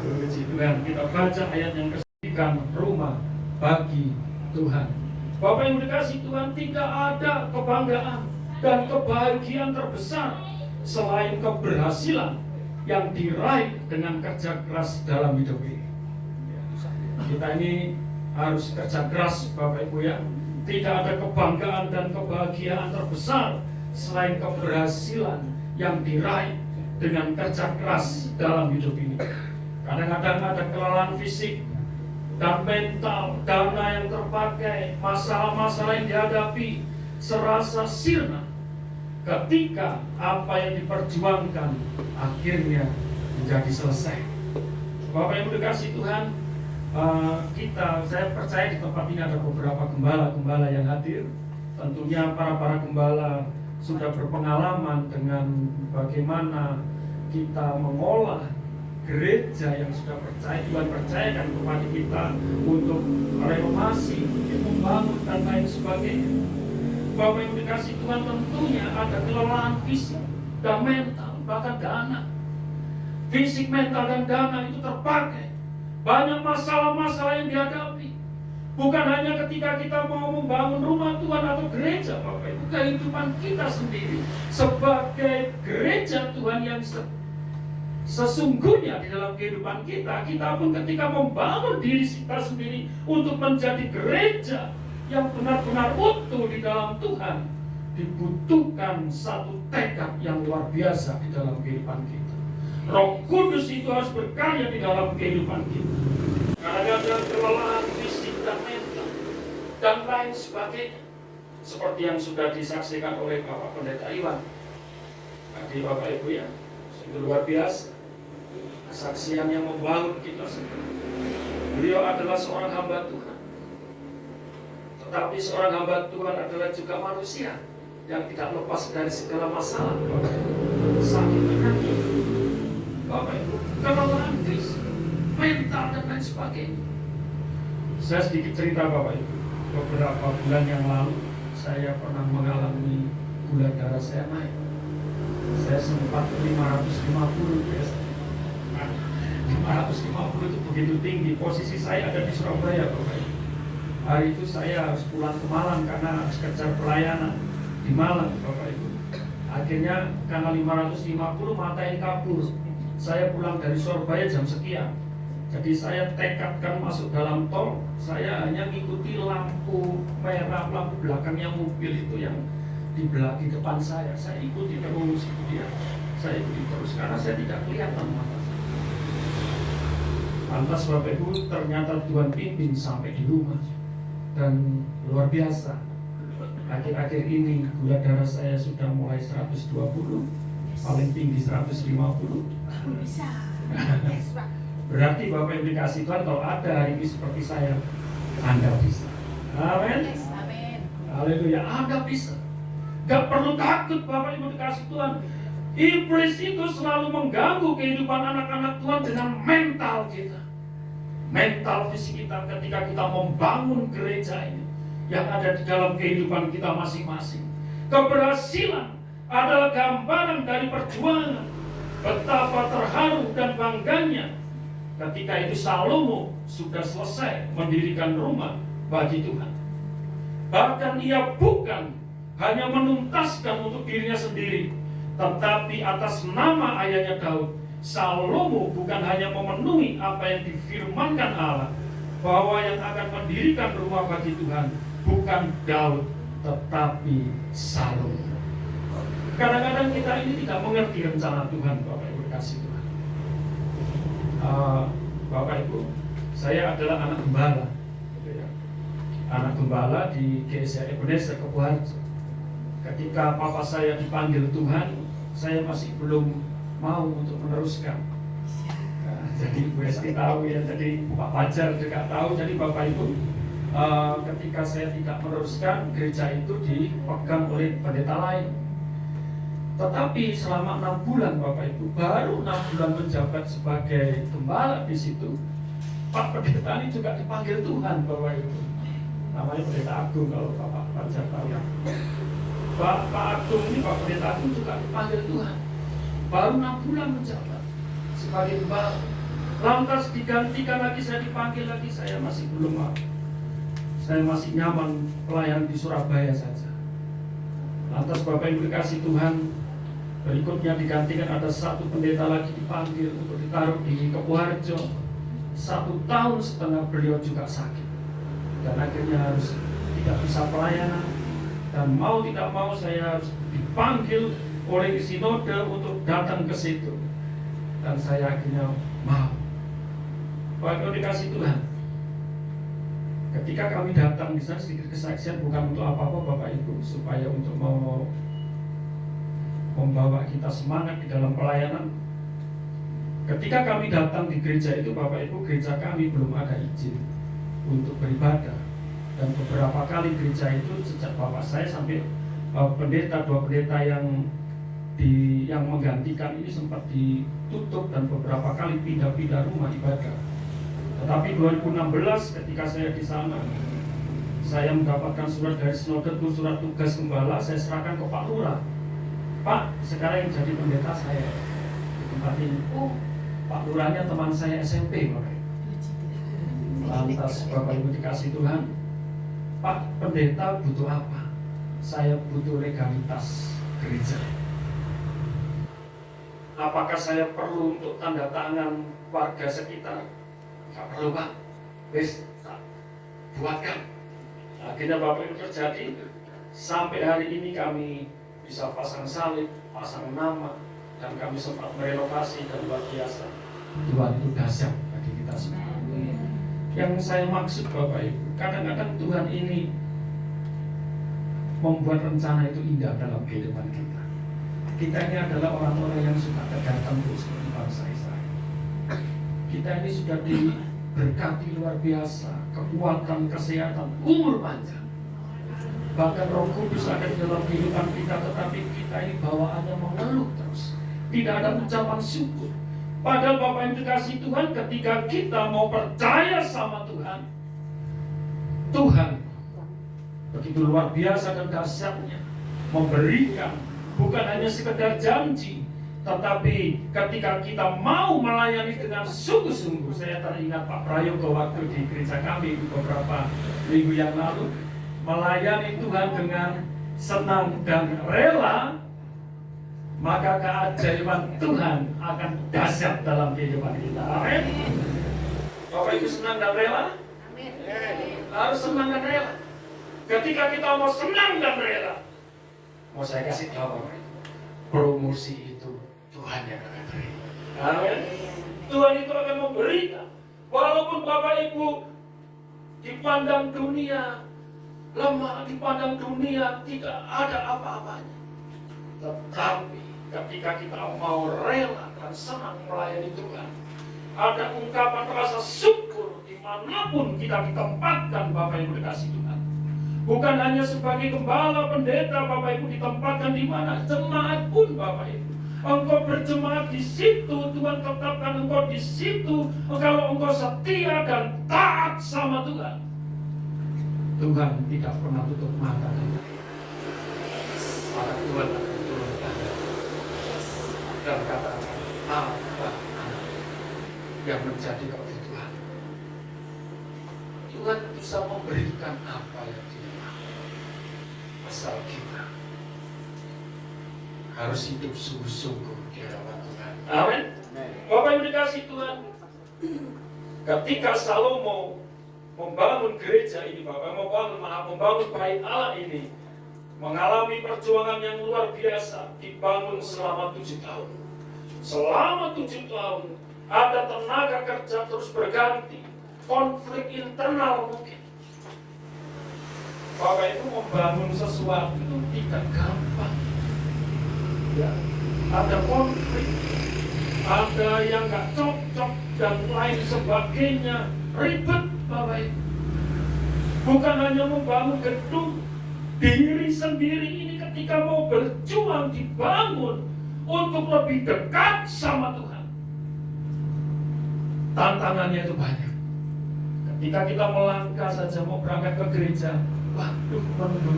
Puji Tuhan. Kita baca ayat yang ke-10, rumah bagi Tuhan. Bapak Ibu dikasih Tuhan, tidak ada kebanggaan dan kebahagiaan terbesar selain keberhasilan yang diraih dengan kerja keras dalam hidup ini. Kita ini harus kerja keras Bapak Ibu ya. Tidak ada kebanggaan dan kebahagiaan terbesar selain keberhasilan yang diraih dengan kerja keras dalam hidup ini. Kadang-kadang ada kelelahan fisik dan mental, dana yang terpakai, masalah-masalah yang dihadapi serasa sirna ketika apa yang diperjuangkan akhirnya menjadi selesai. Bapak Ibu dikasih Tuhan, saya percaya di tempat ini ada beberapa gembala-gembala yang hadir. Tentunya para gembala sudah berpengalaman dengan bagaimana kita mengolah gereja yang sudah percaya, Tuhan percayakan kepada kita untuk renovasi, membangun dan lain sebagainya. Bapak Ibu dikasih Tuhan, tentunya ada kelelahan fisik dan mental, bahkan dana. Fisik, mental, dan dana itu terpakai. Banyak masalah-masalah yang dihadapi. Bukan hanya ketika kita mau membangun rumah Tuhan atau gereja, Bapak Ibu, kehidupan kita sendiri sebagai gereja Tuhan yang sesungguhnya di dalam kehidupan kita pun ketika membangun diri kita sendiri untuk menjadi gereja yang benar-benar utuh di dalam Tuhan, dibutuhkan satu tekad yang luar biasa di dalam kehidupan kita. Roh Kudus itu harus berkarya di dalam kehidupan kita. Karena ada kelelahan fisik dan mental dan lain sebagainya, seperti yang sudah disaksikan oleh Bapak Pendeta Iwan tadi, Bapak Ibu ya, sungguh luar biasa kesaksian yang membangun kita semua. Beliau adalah seorang hamba Tuhan. Tetapi seorang hamba Tuhan adalah juga manusia yang tidak lepas dari segala masalah. Sakit hati, Bapak Ibu, kelelahan fisik, mental dan lain sebagainya. Saya sedikit cerita Bapak Ibu. Beberapa bulan yang lalu saya pernah mengalami gula darah saya naik. Saya sempat 550 biasanya. 550 itu begitu tinggi. Posisi saya ada di Surabaya Bapak Ibu. Hari itu saya harus pulang ke Malang karena harus kejar pelayanan di Malang Bapak Ibu. Akhirnya karena 550 mata yang kabur. Saya pulang dari Surabaya jam sekian. Jadi saya tekadkan masuk dalam tol. Saya hanya mengikuti lampu merah, lampu belakangnya mobil itu yang di depan saya. Saya ikuti terus itu dia. Saya ikuti terus karena saya tidak kelihatan mata. Lantas Bapak Ibu, ternyata Tuhan pimpin sampai di rumah. Dan luar biasa, akhir-akhir ini gula darah saya sudah mulai 120, paling tinggi 150. Bisa. Yes, Pak. Berarti Bapak Ibu dikasih Tuhan, kalau ada hari ini seperti saya, Anda bisa. Amin. Yes, amin. Haleluya, Anda bisa. Gak perlu takut Bapak Ibu dikasih Tuhan. Iblis itu selalu mengganggu kehidupan anak-anak Tuhan dengan mental kita. Mental fisik kita ketika kita membangun gereja ini yang ada di dalam kehidupan kita masing-masing. Keberhasilan adalah gambaran dari perjuangan. Betapa terharu dan bangganya ketika itu Salomo sudah selesai mendirikan rumah bagi Tuhan. Bahkan ia bukan hanya menuntaskan untuk dirinya sendiri, tetapi atas nama ayahnya Daud, Salomo bukan hanya memenuhi apa yang difirmankan Allah, bahwa yang akan mendirikan rumah bagi Tuhan bukan Daud, tetapi Salomo. Kadang-kadang kita ini tidak mengerti rencana Tuhan, Bapak Ibu kasih Tuhan. Bapak Ibu, saya adalah anak gembala, anak gembala di GSI Ebenezer Kebuharjo. Ketika papa saya dipanggil Tuhan, saya masih belum mau untuk meneruskan. Nah, jadi Bu Esti tahu ya, jadi Pak Fajar juga tahu. Jadi Bapak Ibu, ketika saya tidak meneruskan, gereja itu dipegang oleh pendeta lain. Tetapi selama 6 bulan Bapak Ibu, baru 6 bulan menjabat sebagai gembala di situ, Pak Pendeta ini juga dipanggil Tuhan Bapak Ibu. Namanya Pendeta Agung kalau Bapak Fajar tahu. Pak Agung ini, Pak Pendeta Agung juga dipanggil Tuhan. Baru 6 bulan menjabat sebagai gembala. Lantas digantikan lagi, saya dipanggil lagi, saya masih belum mau. Saya masih nyaman pelayan di Surabaya saja. Lantas Bapak Ibu dikasih Tuhan, berikutnya digantikan ada satu pendeta lagi dipanggil untuk ditaruh di Kebuharjo. 1,5 tahun beliau juga sakit, dan akhirnya harus tidak bisa pelayanan. Dan mau tidak mau saya harus dipanggil oleh sinode untuk datang ke situ, dan saya akhirnya mau. Bapak dikasih Tuhan, ketika kami datang di sana, sedikit kesaksian bukan untuk apa-apa Bapak Ibu, supaya untuk membawa kita semangat di dalam pelayanan. Ketika kami datang di gereja itu Bapak Ibu, gereja kami belum ada izin untuk beribadah. Dan beberapa kali gereja itu sejak bapak saya sampai pendeta, 2 pendeta yang menggantikan ini sempat ditutup dan beberapa kali pindah-pindah rumah ibadah. Tetapi 2016 ketika saya di sana, saya mendapatkan surat dari sinode, surat tugas gembala, saya serahkan ke Pak Lurah. Pak, sekarang yang jadi pendeta saya di tempat ini. Oh, Pak Lurahnya teman saya SMP, Bapak. Lantas Bapak Ibu dikasih Tuhan, Pak, pendeta butuh apa? Saya butuh legalitas gereja. Apakah saya perlu untuk tanda tangan warga sekitar? Tidak perlu Pak, wis buatkan. Akhirnya Bapak Ibu terjadi, sampai hari ini kami bisa pasang salib, pasang nama, dan kami sempat merenovasi, dan luar biasa. Tuhan itu dahsyat bagi kita semua. Yang saya maksud Bapak Ibu, kadang-kadang Tuhan ini membuat rencana itu indah dalam kehidupan kita. Kita ini adalah orang-orang yang suka tegar tembus seperti bangsa Israel. Kita ini sudah diberkati luar biasa, kekuatan, kesehatan, umur panjang. Bahkan Roh Kudus ada di dalam kehidupan kita, tetapi kita ini bawaannya mengeluh terus. Tidak ada ucapan syukur. Padahal Bapak yang dikasih Tuhan, ketika kita mau percaya sama Tuhan, Tuhan begitu luar biasa dan dahsyatnya memberikan bukan hanya sekedar janji, tetapi ketika kita mau melayani dengan sungguh-sungguh. Saya teringat Pak Prayogo waktu di gereja kami beberapa minggu yang lalu, melayani Tuhan dengan senang dan rela, maka keajaiban Tuhan akan dahsyat dalam kehidupan kita. Amin. Bapak Ibu senang dan rela? Amin. Harus senang dan rela. Ketika kita mau senang dan rela, mau saya kasih tahu, promosi itu Tuhan yang akan beri. Amin. Tuhan itu akan memberikan. Walaupun Bapak Ibu dipandang dunia lemah, dipandang dunia tidak ada apa-apanya, tetapi ketika kita mau rela dan senang melayani Tuhan, ada ungkapan rasa syukur dimanapun kita ditempatkan. Bapak Ibu dikasih Tuhan, bukan hanya sebagai gembala, pendeta, Bapak Ibu ditempatkan di mana, jemaat pun Bapak Ibu. Engkau berjemaat di situ, Tuhan tetapkan engkau di situ. Kalau engkau setia dan taat sama Tuhan, Tuhan tidak pernah tutup mata kita. Maka Tuhan akan turun tangan dan katakan, apa? yang menjadi kebutuhan. Tuhan bisa memberikan apa yang Dia mau. Asal kita harus hidup sungguh-sungguh di hadapan Tuhan. Amin. Bapak Ibu dikasih Tuhan, ketika Salomo membangun gereja ini, membangun bait Allah ini, mengalami perjuangan yang luar biasa, dibangun selama 7 tahun. Selama 7 tahun, ada tenaga kerja terus berganti, konflik internal mungkin. Bapak Ibu membangun sesuatu itu tidak gampang. Ya, ada konflik, ada yang nggak cocok dan lain sebagainya, ribet Bapak Ibu. Bukan hanya membangun gedung, diri sendiri ini ketika mau berjuang dibangun untuk lebih dekat sama Tuhan. Tantangannya itu banyak. Ketika kita melangkah saja mau berangkat ke gereja, waduh menunggu.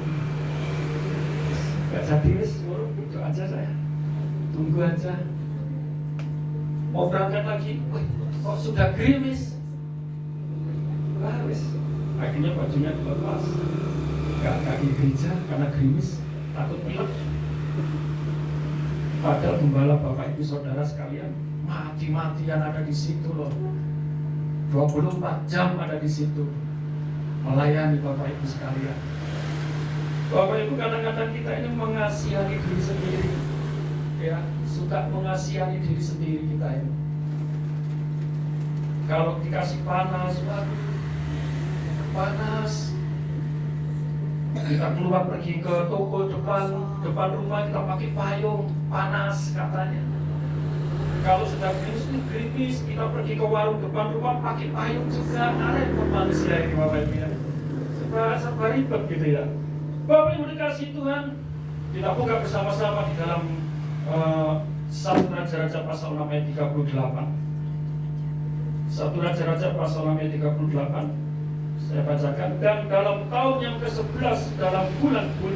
Gak jadi wis, duduk aja saya. Tunggu aja. Mau berangkat lagi, kok sudah gerimis. Wah wis, akhirnya bajunya dilepas. Gak di gereja karena gerimis, takut pilek. Padahal gembala Bapak Ibu Saudara sekalian mati-matian ada di situ loh. 24 jam ada di situ melayani Bapak Ibu sekalian. Bapak Ibu, kadang-kadang kita ini mengasihani diri sendiri, ya, suka mengasihani diri sendiri kita ini. Kalau dikasih panas, panas. Kita keluar pergi ke toko depan rumah, kita pakai payung, panas katanya. Kalau sudah gerimis, kita pergi ke warung depan rumah pakai payung juga. Repot manusia ini Bapak Ibu ya. Serba ribet gitu ya. Bapak Ibu dikasih Tuhan, kita buka bersama-sama di dalam 1 Raja-Raja pasal 6 ayat 38. 1 Raja-Raja pasal 6 ayat 38. Saya bacakan. Dan dalam tahun yang ke-11 dalam bulan Bul,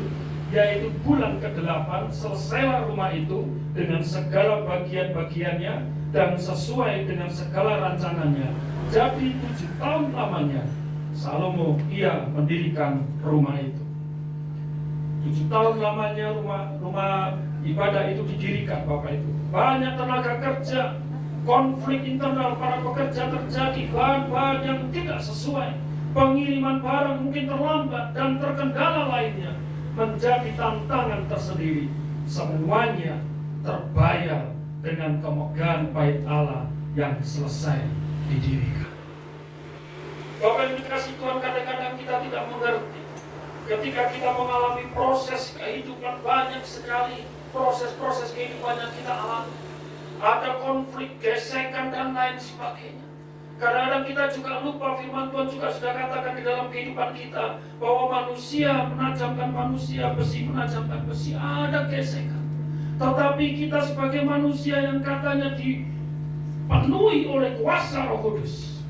yaitu bulan ke-8, selesailah rumah itu dengan segala bagian-bagiannya dan sesuai dengan segala rancangannya. Jadi 7 tahun lamanya Salomo ia mendirikan rumah itu. 7 tahun lamanya rumah ibadah itu didirikan Bapak Ibu. Banyak tenaga kerja, konflik internal para pekerja terjadi, bahan-bahan yang tidak sesuai. Pengiriman barang mungkin terlambat dan terkendala lainnya, menjadi tantangan tersendiri. Semuanya terbayar dengan kemegahan bait Allah yang selesai didirikan. Bapak Ibu dikasih Tuhan, kadang-kadang kita tidak mengerti. Ketika kita mengalami proses kehidupan, banyak sekali proses-proses kehidupan yang kita alami. Ada konflik, gesekan dan lain sebagainya. Kadang-kadang kita juga lupa, firman Tuhan juga sudah katakan di dalam kehidupan kita bahwa manusia menajamkan manusia, besi menajamkan besi, ada gesekan. Tetapi kita sebagai manusia yang katanya dipenuhi oleh kuasa Roh Kudus,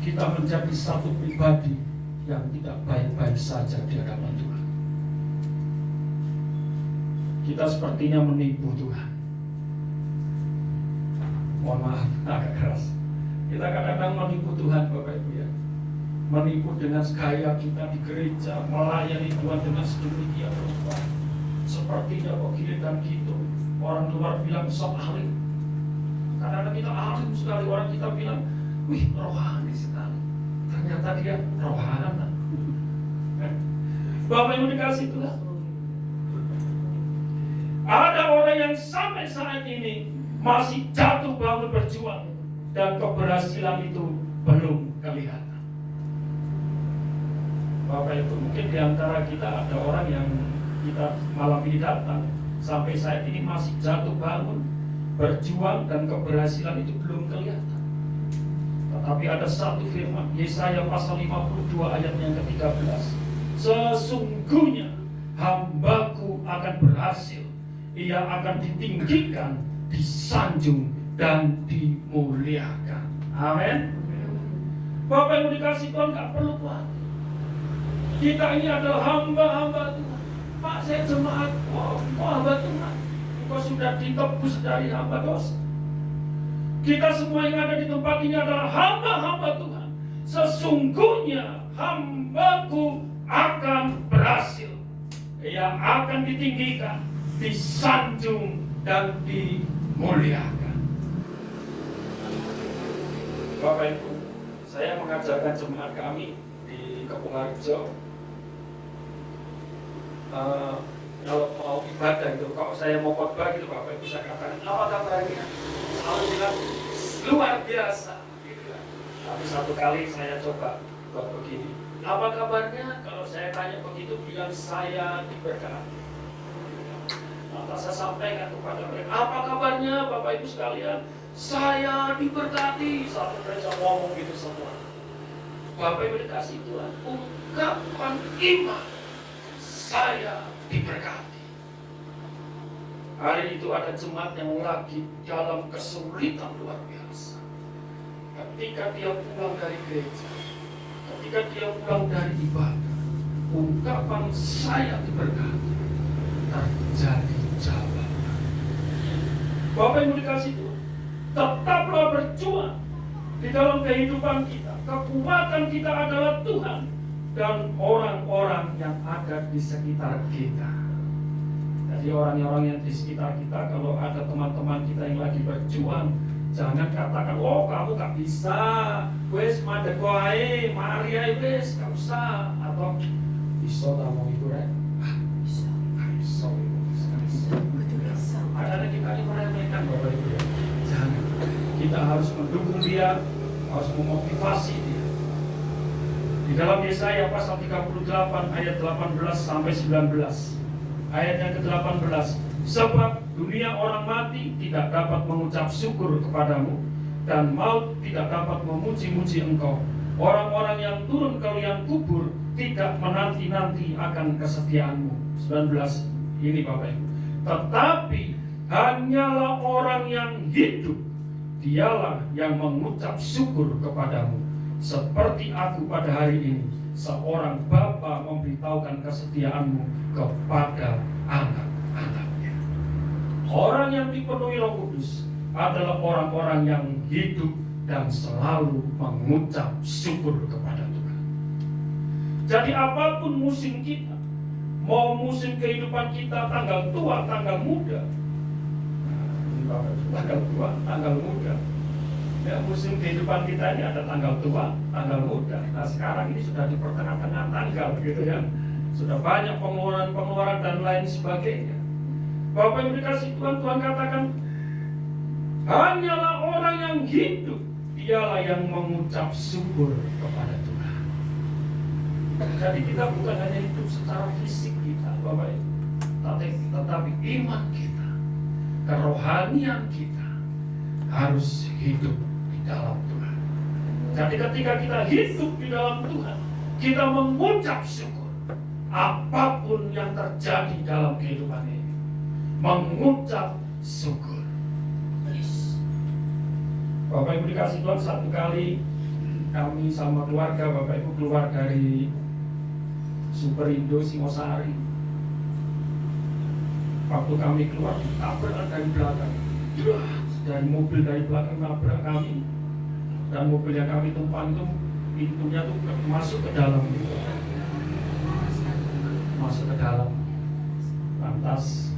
kita menjadi satu pribadi yang tidak baik-baik saja di hadapan Tuhan. Kita sepertinya menipu Tuhan. Mohon maaf, agak keras. Kita kadang-kadang menipu Tuhan Bapak Ibu ya. Menipu dengan gaya kita di gereja, melayani Tuhan dengan sedemikian rupa. Sepertinya begini dan gitu. Orang luar bilang sok alim. Kadang-kadang kita alim sekali, orang kita bilang, wih rohani sekali. Ternyata dia rohana. Bapak Ibu dikasih Tuhan. Ada orang yang sampai saat ini masih jatuh bangun berjuang, dan keberhasilan itu belum kelihatan. Bapak Ibu, mungkin di antara kita ada orang yang kita malam ini datang, sampai saat ini masih jatuh bangun, berjuang, dan keberhasilan itu belum kelihatan. Tetapi ada satu firman, Yesaya pasal 52 ayat yang ke-13. Sesungguhnya hambaku akan berhasil, ia akan ditinggikan, disanjung, dan dimuliakan. Amin. Bapak Ibu dikasih Tuhan, gak perlu khawatir. Kita ini adalah hamba-hamba Tuhan. Pak, saya jemaat. Kok hamba Tuhan? Engkau sudah ditebus dari hamba dosa. Kita semua yang ada di tempat ini adalah hamba-hamba Tuhan. Sesungguhnya hambaku akan berhasil. Ia akan ditinggikan, disanjung, dan dimuliakan. Bapak Ibu, saya mengajarkan jemaat kami di Kepungarjo. Kalau mau ibadah itu, kalau saya mau khotbah gitu, Bapak Ibu saya katakan, apa kabarnya? Selalu bilang luar biasa. Gitu. Tapi satu kali saya coba buat begini. Apa kabarnya? Kalau saya tanya begitu, bilang saya diberkati. Lantas saya sampaikan kepada mereka, apa kabarnya Bapak Ibu sekalian? Saya diberkati. Satu gereja ngomong gitu semua. Bapak Ibu dikasih Tuhan ungkapan iman, saya diberkati. Hari itu ada jemaat yang lagi dalam kesulitan luar biasa. Ketika dia pulang dari gereja, ketika dia pulang dari ibadah, ungkapan saya diberkati terjadi jawaban. Bapak Ibu dikasih Tuhan, tetaplah berjuang di dalam kehidupan kita. Kekuatan kita adalah Tuhan dan orang-orang yang ada di sekitar kita. Jadi orang-orang yang di sekitar kita, kalau ada teman-teman kita yang lagi berjuang, jangan katakan, oh kamu gak bisa, wes madeko ae, mari ae wes, gak usah. Atau bisa tak mau itu rek? Bisa. Ada kita ini meremehkan Bapak Ibu ya. Jangan. Kita harus mendukung dia, harus memotivasi dia. Di dalam Yesaya pasal 38 ayat 18 sampai 19. Ayat yang ke-18, sebab dunia orang mati tidak dapat mengucap syukur kepadamu, dan maut tidak dapat memuji-muji engkau. Orang-orang yang turun ke liang kubur tidak menanti-nanti akan kesetiaanmu. 19 ini Bapak Ibu. Tetapi hanyalah orang yang hidup, dialah yang mengucap syukur kepadamu. Seperti aku pada hari ini, seorang bapa memberitahukan kesetiaanmu kepada anak-anaknya. Orang yang dipenuhi Roh Kudus adalah orang-orang yang hidup dan selalu mengucap syukur kepada Tuhan. Jadi apapun musim kita, mau musim kehidupan kita tanggal tua, tanggal muda, tanggal tua, tanggal muda. Ya, musim kehidupan kita ini ada tanggal tua, tanggal muda. Nah sekarang ini sudah di pertengahan-tengah tanggal gitu ya. Sudah banyak pengeluaran-pengeluaran dan lain sebagainya. Bapak yang dikasih Tuhan, Tuhan katakan, hanyalah orang yang hidup, dialah yang mengucap syukur kepada Tuhan. Jadi kita bukan hanya hidup secara fisik kita, Bapak Ibu, tetapi iman kita, kerohanian kita harus hidup di dalam Tuhan. Jadi ketika kita hidup di dalam Tuhan, kita mengucap syukur apapun yang terjadi dalam kehidupan ini. Mengucap syukur. Bapak Ibu dikasih Tuhan, satu kali kami sama keluarga, Bapak Ibu keluar dari Superindo Singosari. Waktu kami keluar, ditabrak dari belakang. Dari mobil dari belakang nabrak kami, dan mobil yang kami tumpangi itu pintunya tuh masuk ke dalam, masuk ke dalam. Lantas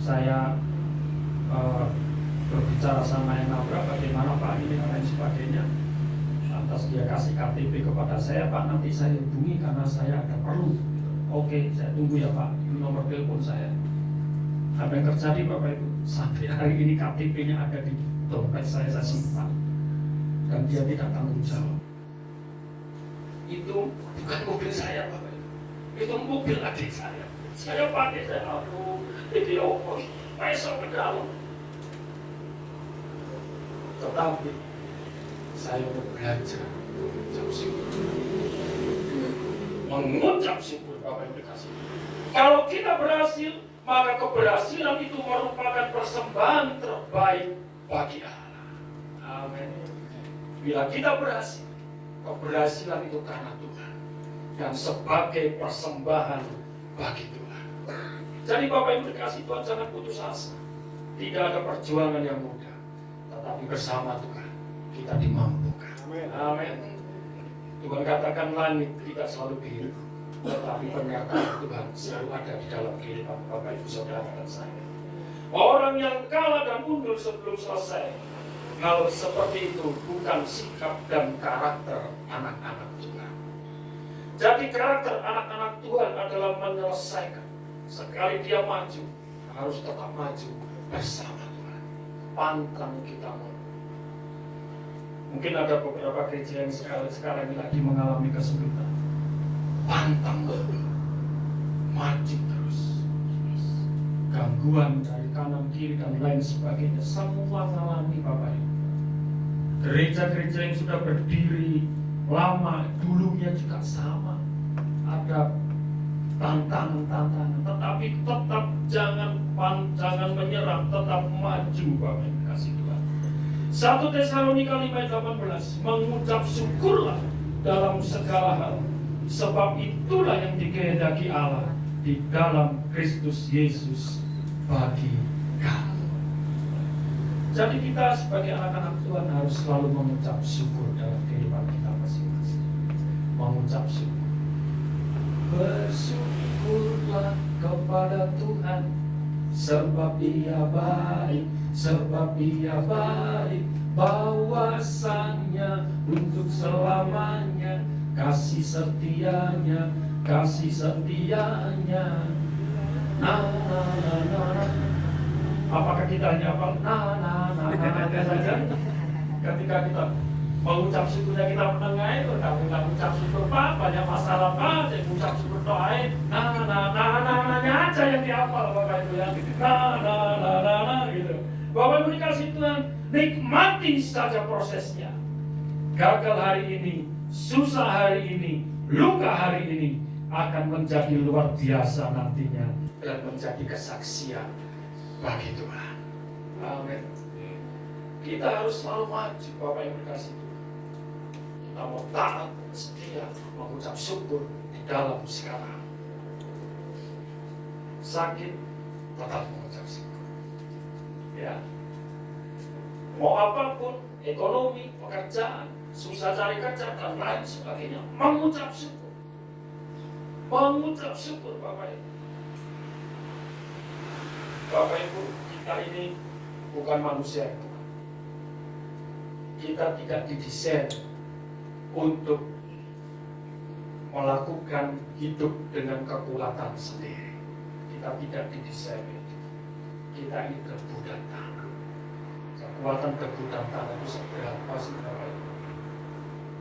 saya berbicara sama yang nabrak, bagaimana Pak ini dan lain sebagainya. Lantas dia kasih KTP kepada saya, Pak nanti saya hubungi karena saya ada perlu. Oke, saya tunggu ya Pak, ini nomor telepon saya. Apa yang terjadi Bapak Ibu? Sampai hari ini KTP-nya ada di dompet saya simpan. Dan dia tidak tanggung jawab. Itu bukan mobil saya Bapak Ibu. Itu mobil adik saya. Saya pakai, saya aduh, ini apa? Masuk ke dalam. Tetapi saya belajar mengucap syukur. Mengucap syukur Bapak Ibu dikasih. Kalau kita berhasil, maka keberhasilan itu merupakan persembahan terbaik bagi Allah. Amin. Bila kita berhasil, keberhasilan itu karena Tuhan dan sebagai persembahan bagi Tuhan. Jadi Bapak Ibu dikasih Tuhan, jangan putus asa. Tidak ada perjuangan yang mudah, tetapi bersama Tuhan kita dimampukan. Amin. Tuhan katakan langit tidak selalu biru, tetapi penyertaan Tuhan selalu ada di dalam kehidupan Bapak Ibu Saudara dan saya. Orang yang kalah dan mundur sebelum selesai, hal seperti itu bukan sikap dan karakter anak-anak Tuhan. Jadi karakter anak-anak Tuhan adalah menyelesaikan. Sekali dia maju, harus tetap maju bersama Tuhan. Pantang kita mundur. Mungkin ada beberapa gereja yang sekarang ini lagi mengalami kesulitan. Pantang mundur, maju terus. Gangguan dari kanan kiri dan lain sebagainya semua mengalami Bapak Ibu. Gereja-gereja yang sudah berdiri lama dulunya juga sama, ada tantangan-tantangan, tetapi tetap jangan menyerah, tetap maju Bapak Ibu kasih Tuhan. 1 Tesalonika 5:18, mengucap syukurlah dalam segala hal, sebab itulah yang dikehendaki Allah di dalam Kristus Yesus bagi kamu. Jadi kita sebagai anak-anak Tuhan harus selalu mengucap syukur dalam kehidupan kita masing-masing. Mengucap syukur. Bersyukurlah kepada Tuhan, sebab Dia baik, sebab Dia baik, bahwasanya untuk selamanya kasih setianya, kasih setianya. Apakah kita hanya hafal saja? Ketika kita mengucap syukurnya kita menengah itu, kamu nggak mengucap syukur Pak, banyak masalah Pak, jadi mengucap syukur doain, aja yang dihafal Bapak Ibu ya, gitu. Bapak Ibu dikasih Tuhan, nikmati saja prosesnya. Gagal hari ini, susah hari ini, luka hari ini akan menjadi luar biasa nantinya dan menjadi kesaksian bagi Tuhan. Amin. Kita harus selalu maju Bapak Ibu dikasih Tuhan. Kita mau taat, setia, mengucap syukur di dalam segala hal. Sakit, tetap mengucap syukur. Ya. Mau apapun, ekonomi, pekerjaan, susah cari kerja dan lain sebagainya, mengucap syukur. Mengucap syukur Bapak Ibu. Bapak Ibu, kita ini bukan manusia. Kita tidak didesain untuk melakukan hidup dengan kekuatan sendiri. Kita tidak didesain itu. Kita ini debu dan tanah. Kekuatan debu dan tanah itu seberapa sih Bapak Ibu?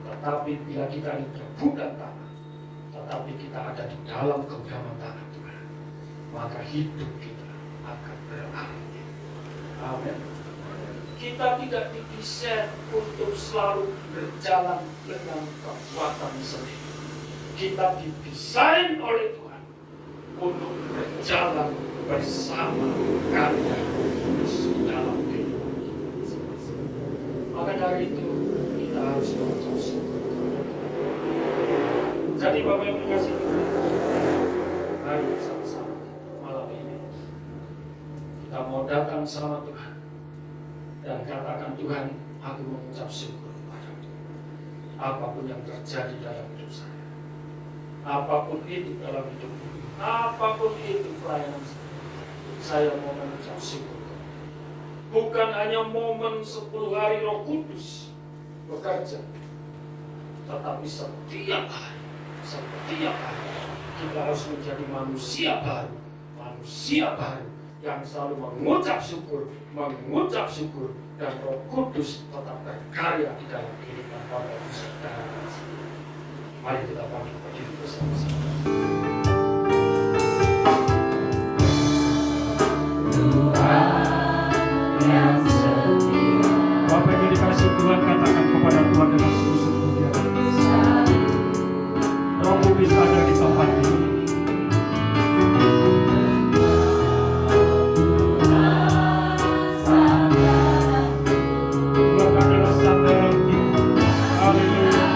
Tetapi bila kita ini debu dan tanah, tetapi kita ada di dalam genggaman tangan Tuhan, maka hidup kita akan berarti. Amin. Kita tidak didesain untuk selalu berjalan dengan kekuatan sendiri. Kita didesain oleh Tuhan untuk berjalan bersama karya Kristus dalam kehidupan kita. Maka dari itu kita harus mengucap syukur. Jadi Bapak yang dikasih Tuhan, mari sama-sama malam ini kita mau datang sama Tuhan dan katakan, Tuhan, aku mengucap syukur kepadamu. Apapun yang terjadi dalam hidup saya, apapun itu dalam hidupku, apapun itu pelayanan saya mau mengucap syukur. Bukan hanya momen 10 hari Roh Kudus bekerja, tetapi setiap hari kita harus menjadi manusia baru yang selalu mengucap syukur, dan Roh Kudus tetap berkarya di dalam kehidupan Bapak Ibu Saudara. Mari kita bangkit berdiri bersama-sama. Bapak Ibu dikasih Tuhan, katakan kepada Tuhan dengan sungguh-sungguhnya. Roh Kudus ada di tempat ini. Haleluya.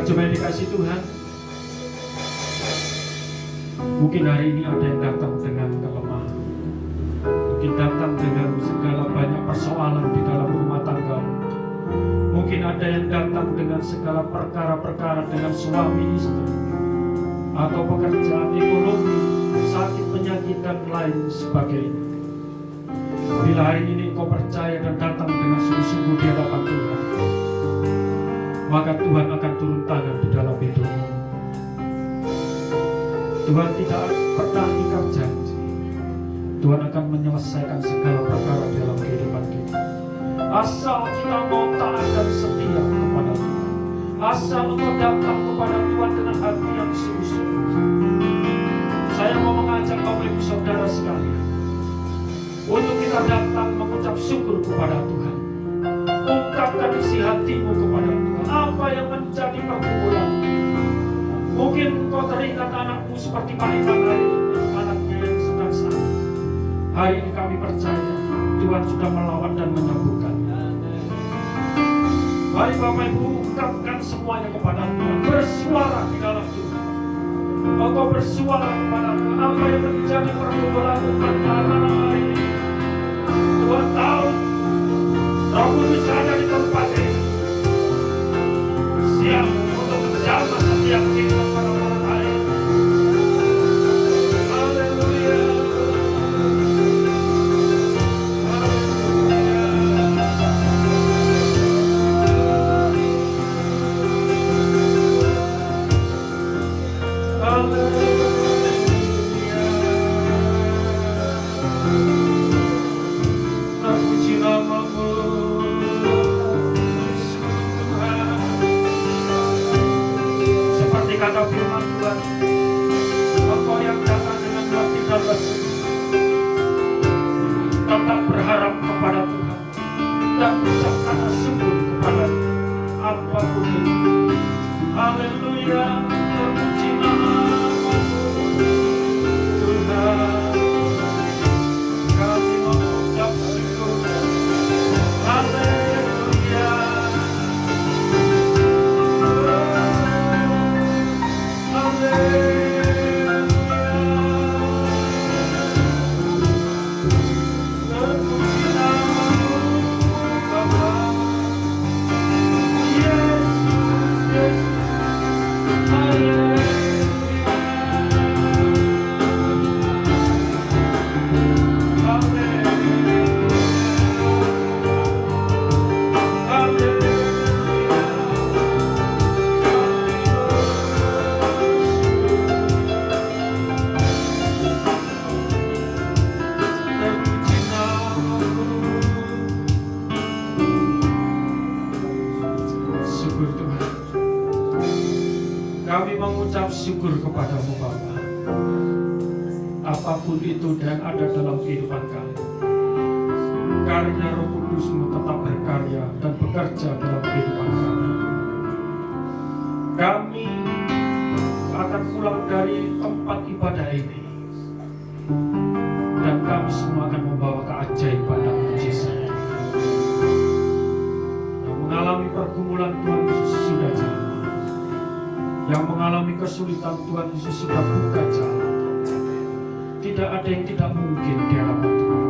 Jemaat dikasih Tuhan, mungkin hari ini ada yang datang dengan kelemahan, mungkin datang dengan segala banyak persoalan di dalam rumah tangga. Mungkin ada yang datang dengan segala perkara-perkara dengan suami istri, atau pekerjaan, ekonomi, sakit, penyakit, dan lain sebagainya. Bila hari ini engkau percaya dan datang dengan sungguh-sungguh di hadapan Tuhan, maka Tuhan akan turun tangan di dalam hidupmu. Tuhan tidak pernah ingkar janji. Tuhan akan menyelesaikan segala perkara dalam kehidupan kita. Asal kita mau taat dan setia kepada Tuhan. Asal engkau datang kepada Tuhan dengan hati yang sungguh-sungguh. Saya mau mengajak Bapak Ibu Saudara sekalian untuk kita datang mengucap syukur kepada Tuhan. Ungkapkan isi hatimu kepada Tuhan. Apa yang menjadi pergumulan? Mungkin kau teringat anakmu seperti Pak Iman hari ini, anaknya yang sedang sakit. Hari ini kami percaya Tuhan sudah melawat dan menyembuhkan. Mari Bapak Ibu ungkapkan semuanya kepada Tuhan. Bersuara di dalam Tuhan. Engkau bersuara kepada Tuhan. Apa yang menjadi pergumulan karena hari ini Tuhan tahu. Roh Kudus ada di tempat ini, siap untuk menjamah setiap kehidupan pada malam hari ini. Haleluya. Terpuji namamu, Tuhan. Seperti kata firman Tuhan, engkau yang datang dengan hati dan bersyukur, tetap berharap kepada Tuhan dan ucapkan syukur kepada apapun itu. Haleluya, terpuji namamu, Tuhan. Kami mengucap syukur. Haleluya. Kami mengucap syukur kepadamu Bapa. Apapun itu yang ada dalam kehidupan kami, karya Roh Kudus-Mu tetap berkarya dan bekerja dalam kehidupan kami. Kami akan pulang dari tempat ibadah ini, dan kami semua akan membawa keajaiban dan mujizat. Yang mengalami pergumulan Tuhan Yesus sudah jalan. Yang mengalami kesulitan Tuhan Yesus sudah buka jalan. Tidak ada yang tidak mungkin di hadapan Tuhan.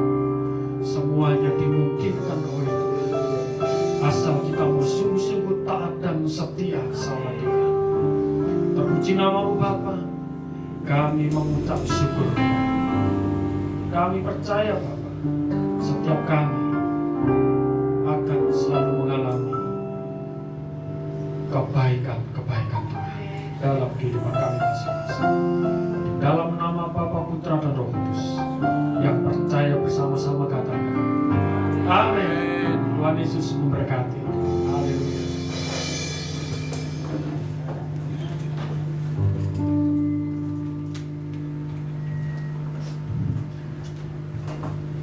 Semuanya dimungkinkan oleh Tuhan. Asal kita mau sungguh-sungguh taat dan setia sama Tuhan. Terpuji namamu Bapa. Kami mengucap syukur. Kami percaya Bapa, setiap kami akan selalu mengalami kebaikan-kebaikan Tuhan dalam kehidupan kami masing-masing. Dalam nama Bapa, Putra, dan Roh Kudus, yang percaya bersama-sama katakan amin. Tuhan Yesus memberkati. Haleluya.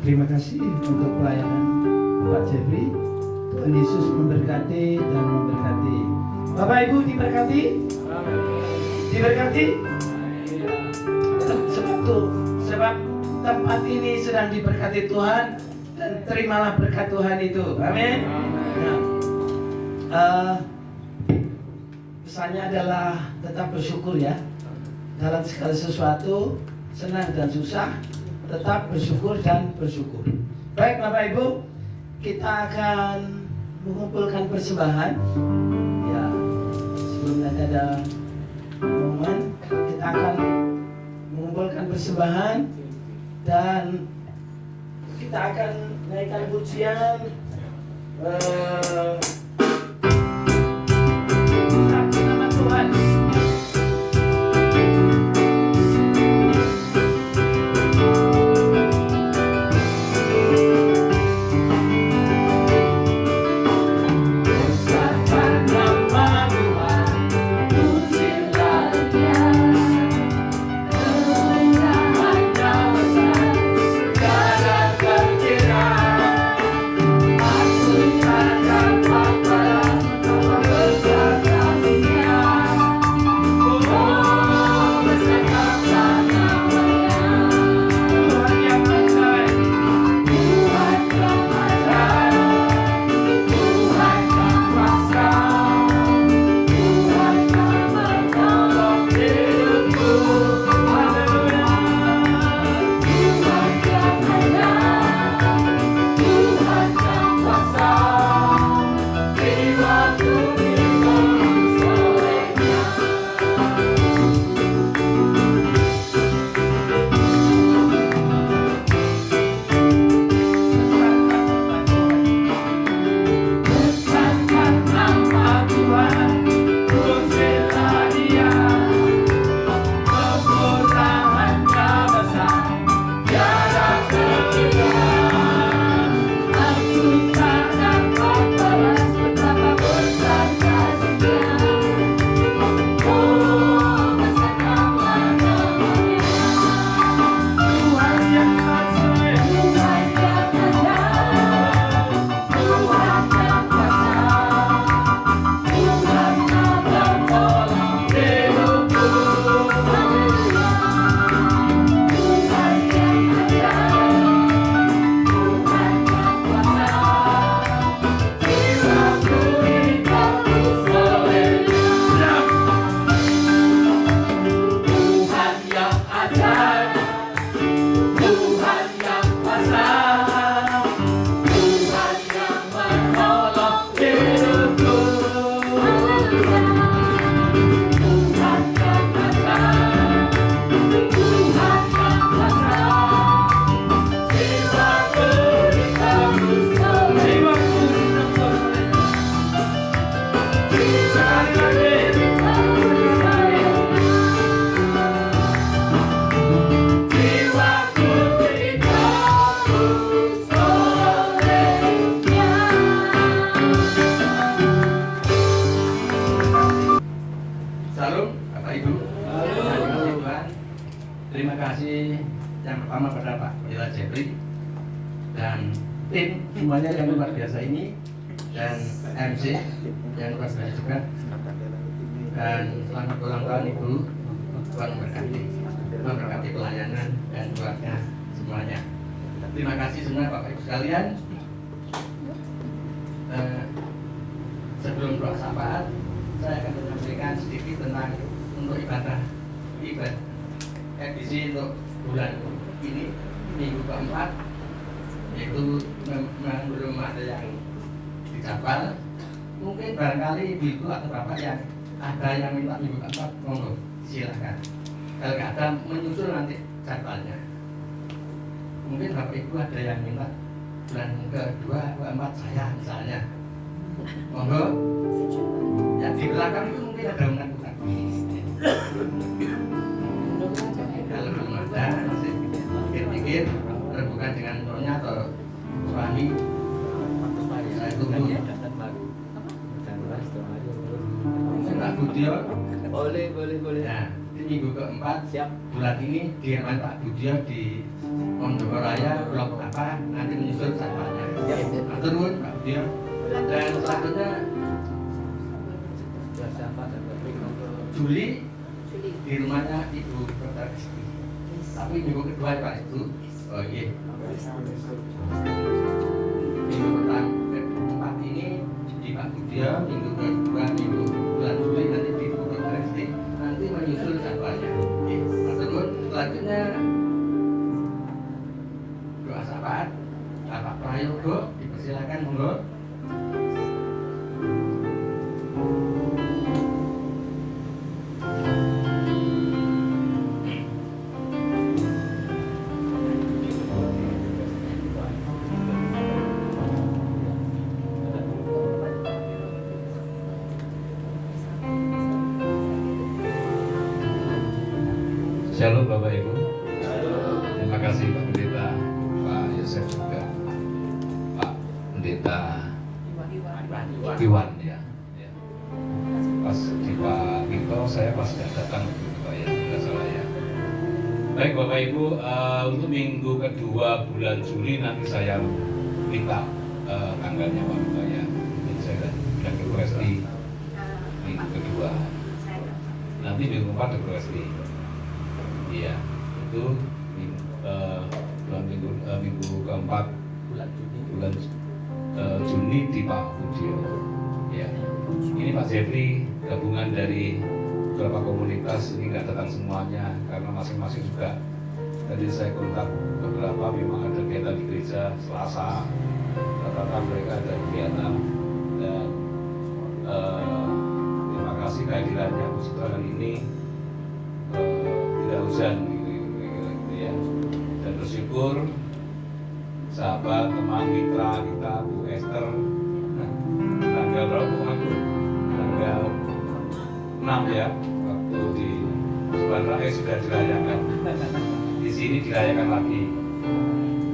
Terima kasih untuk pelayanan Pak Jeffrey. Tuhan Yesus memberkati dan memberkati. Bapak Ibu diberkati? Diberkati? Sebab tempat ini sedang diberkati Tuhan, dan terimalah berkat Tuhan itu. Amin. Nah, pesannya adalah tetap bersyukur ya. Dalam segala sesuatu, senang dan susah, tetap bersyukur dan bersyukur. Baik Bapak Ibu, kita akan mengumpulkan persembahan. Ya, sebelum nanti ada pengumuman, kita akan mengumpulkan persembahan dan kita akan naikkan pujian. Puji nama Tuhan. Salam Bapak Ibu. Terima kasih Tuhan. Terima kasih yang pertama pada Pak Wira Jepri dan tim semuanya yang luar biasa ini, dan MC yang luar biasa juga, dan selamat ulang tahun Ibu. Tuhan memberkati pelayanan dan keluarga semuanya. Terima kasih semua Bapak Ibu sekalian. Sebelum doa syafaat, saya akan menyampaikan sedikit tentang untuk ibadah edisi untuk bulan ini, minggu keempat, yaitu memang belum ada yang dijadwal. Mungkin barangkali ibu atau bapak yang ada yang minta minggu keempat, monggo silakan. Kalau nggak ada, menyusul nanti jadwalnya. Mungkin bapak ibu ada yang minta bulan kedua, keempat saya misalnya, monggo. Ya di belakang itu mungkin ada bukan. Kalau belum ada, masih pikir-pikir berhubungan dengan rohnya atau suami, saya tunggu. Pak Budio, boleh. Nah, di minggu keempat bulan ini di rumah Pak Budio di Pondok Raya, blok apa, nanti menyusul jadwalnya. Atur nuwun Pak Budio. Dan selanjutnya Juli di rumahnya Ibu Dr. Kristi. Tapi minggu kedua Pak Ibu. Oh iya. Minggu keempat ini di Pak Budio, minggu kedua minggu bulan Juli nanti di Shalom Bapak Ibu. Terima kasih Pak Pendeta, Pak Yosef juga, Pak Pendeta Iwan ya. Pas di Pak Vito saya pas datang Pak ya, tidak salah ya. Baik Bapak Ibu, untuk minggu kedua bulan Juli nanti saya minta tanggalnya Pak Vito ya. Jadi saya bilang ke Presti minggu kedua. Nanti minggu keempat ke Presti. Iya, itu minggu keempat bulan Juni di Pak Budio. Ya, ini Pak Jeffrey gabungan dari beberapa komunitas ini nggak datang semuanya karena masing-masing juga. Tadi saya kontak beberapa memang ada kegiatan di gereja Selasa, rata-rata mereka ada kegiatan dan terima kasih kehadirannya puji Tuhan ini tidak hujan gitu ya. Dan bersyukur sahabat, teman, mitra kita Bu Esther tanggal berapa aku? Tanggal 6 ya, waktu di Suban Raya sudah dirayakan. Di sini dirayakan lagi.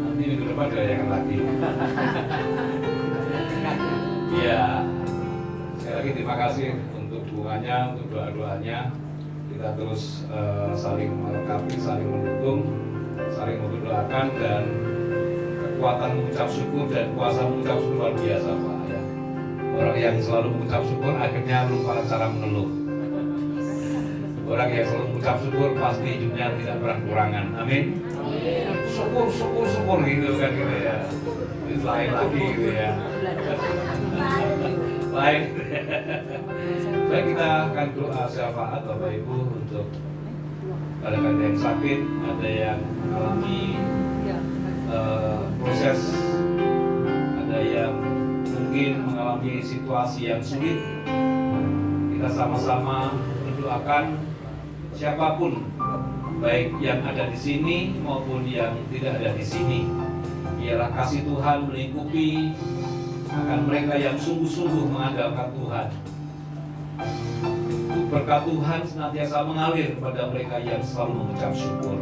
Nanti minggu depan dirayakan lagi. Ya, sekali lagi terima kasih untuk dukungannya, untuk doa-doanya. Kita terus saling melengkapi, saling mendukung, saling mendoakan dan kekuatan mengucap syukur dan kuasa mengucap syukur luar biasa Pak ya. Orang yang selalu mengucap syukur akhirnya lupa cara mengeluh. Orang yang selalu mengucap syukur pasti hidupnya tidak pernah kekurangan. Amin. Syukur gitu kan gitu ya. Itu lain lagi gitu ya. Baik. Baik, kita akan doa syafaat Bapak Ibu untuk ada yang sakit, ada yang mengalami proses, ada yang mungkin mengalami situasi yang sulit. Kita sama-sama mendoakan siapapun, baik yang ada di sini maupun yang tidak ada di sini. Biarlah kasih Tuhan melingkupi akan mereka yang sungguh-sungguh mengandalkan Tuhan. Berkat Tuhan senantiasa mengalir kepada mereka yang selalu mengucap syukur.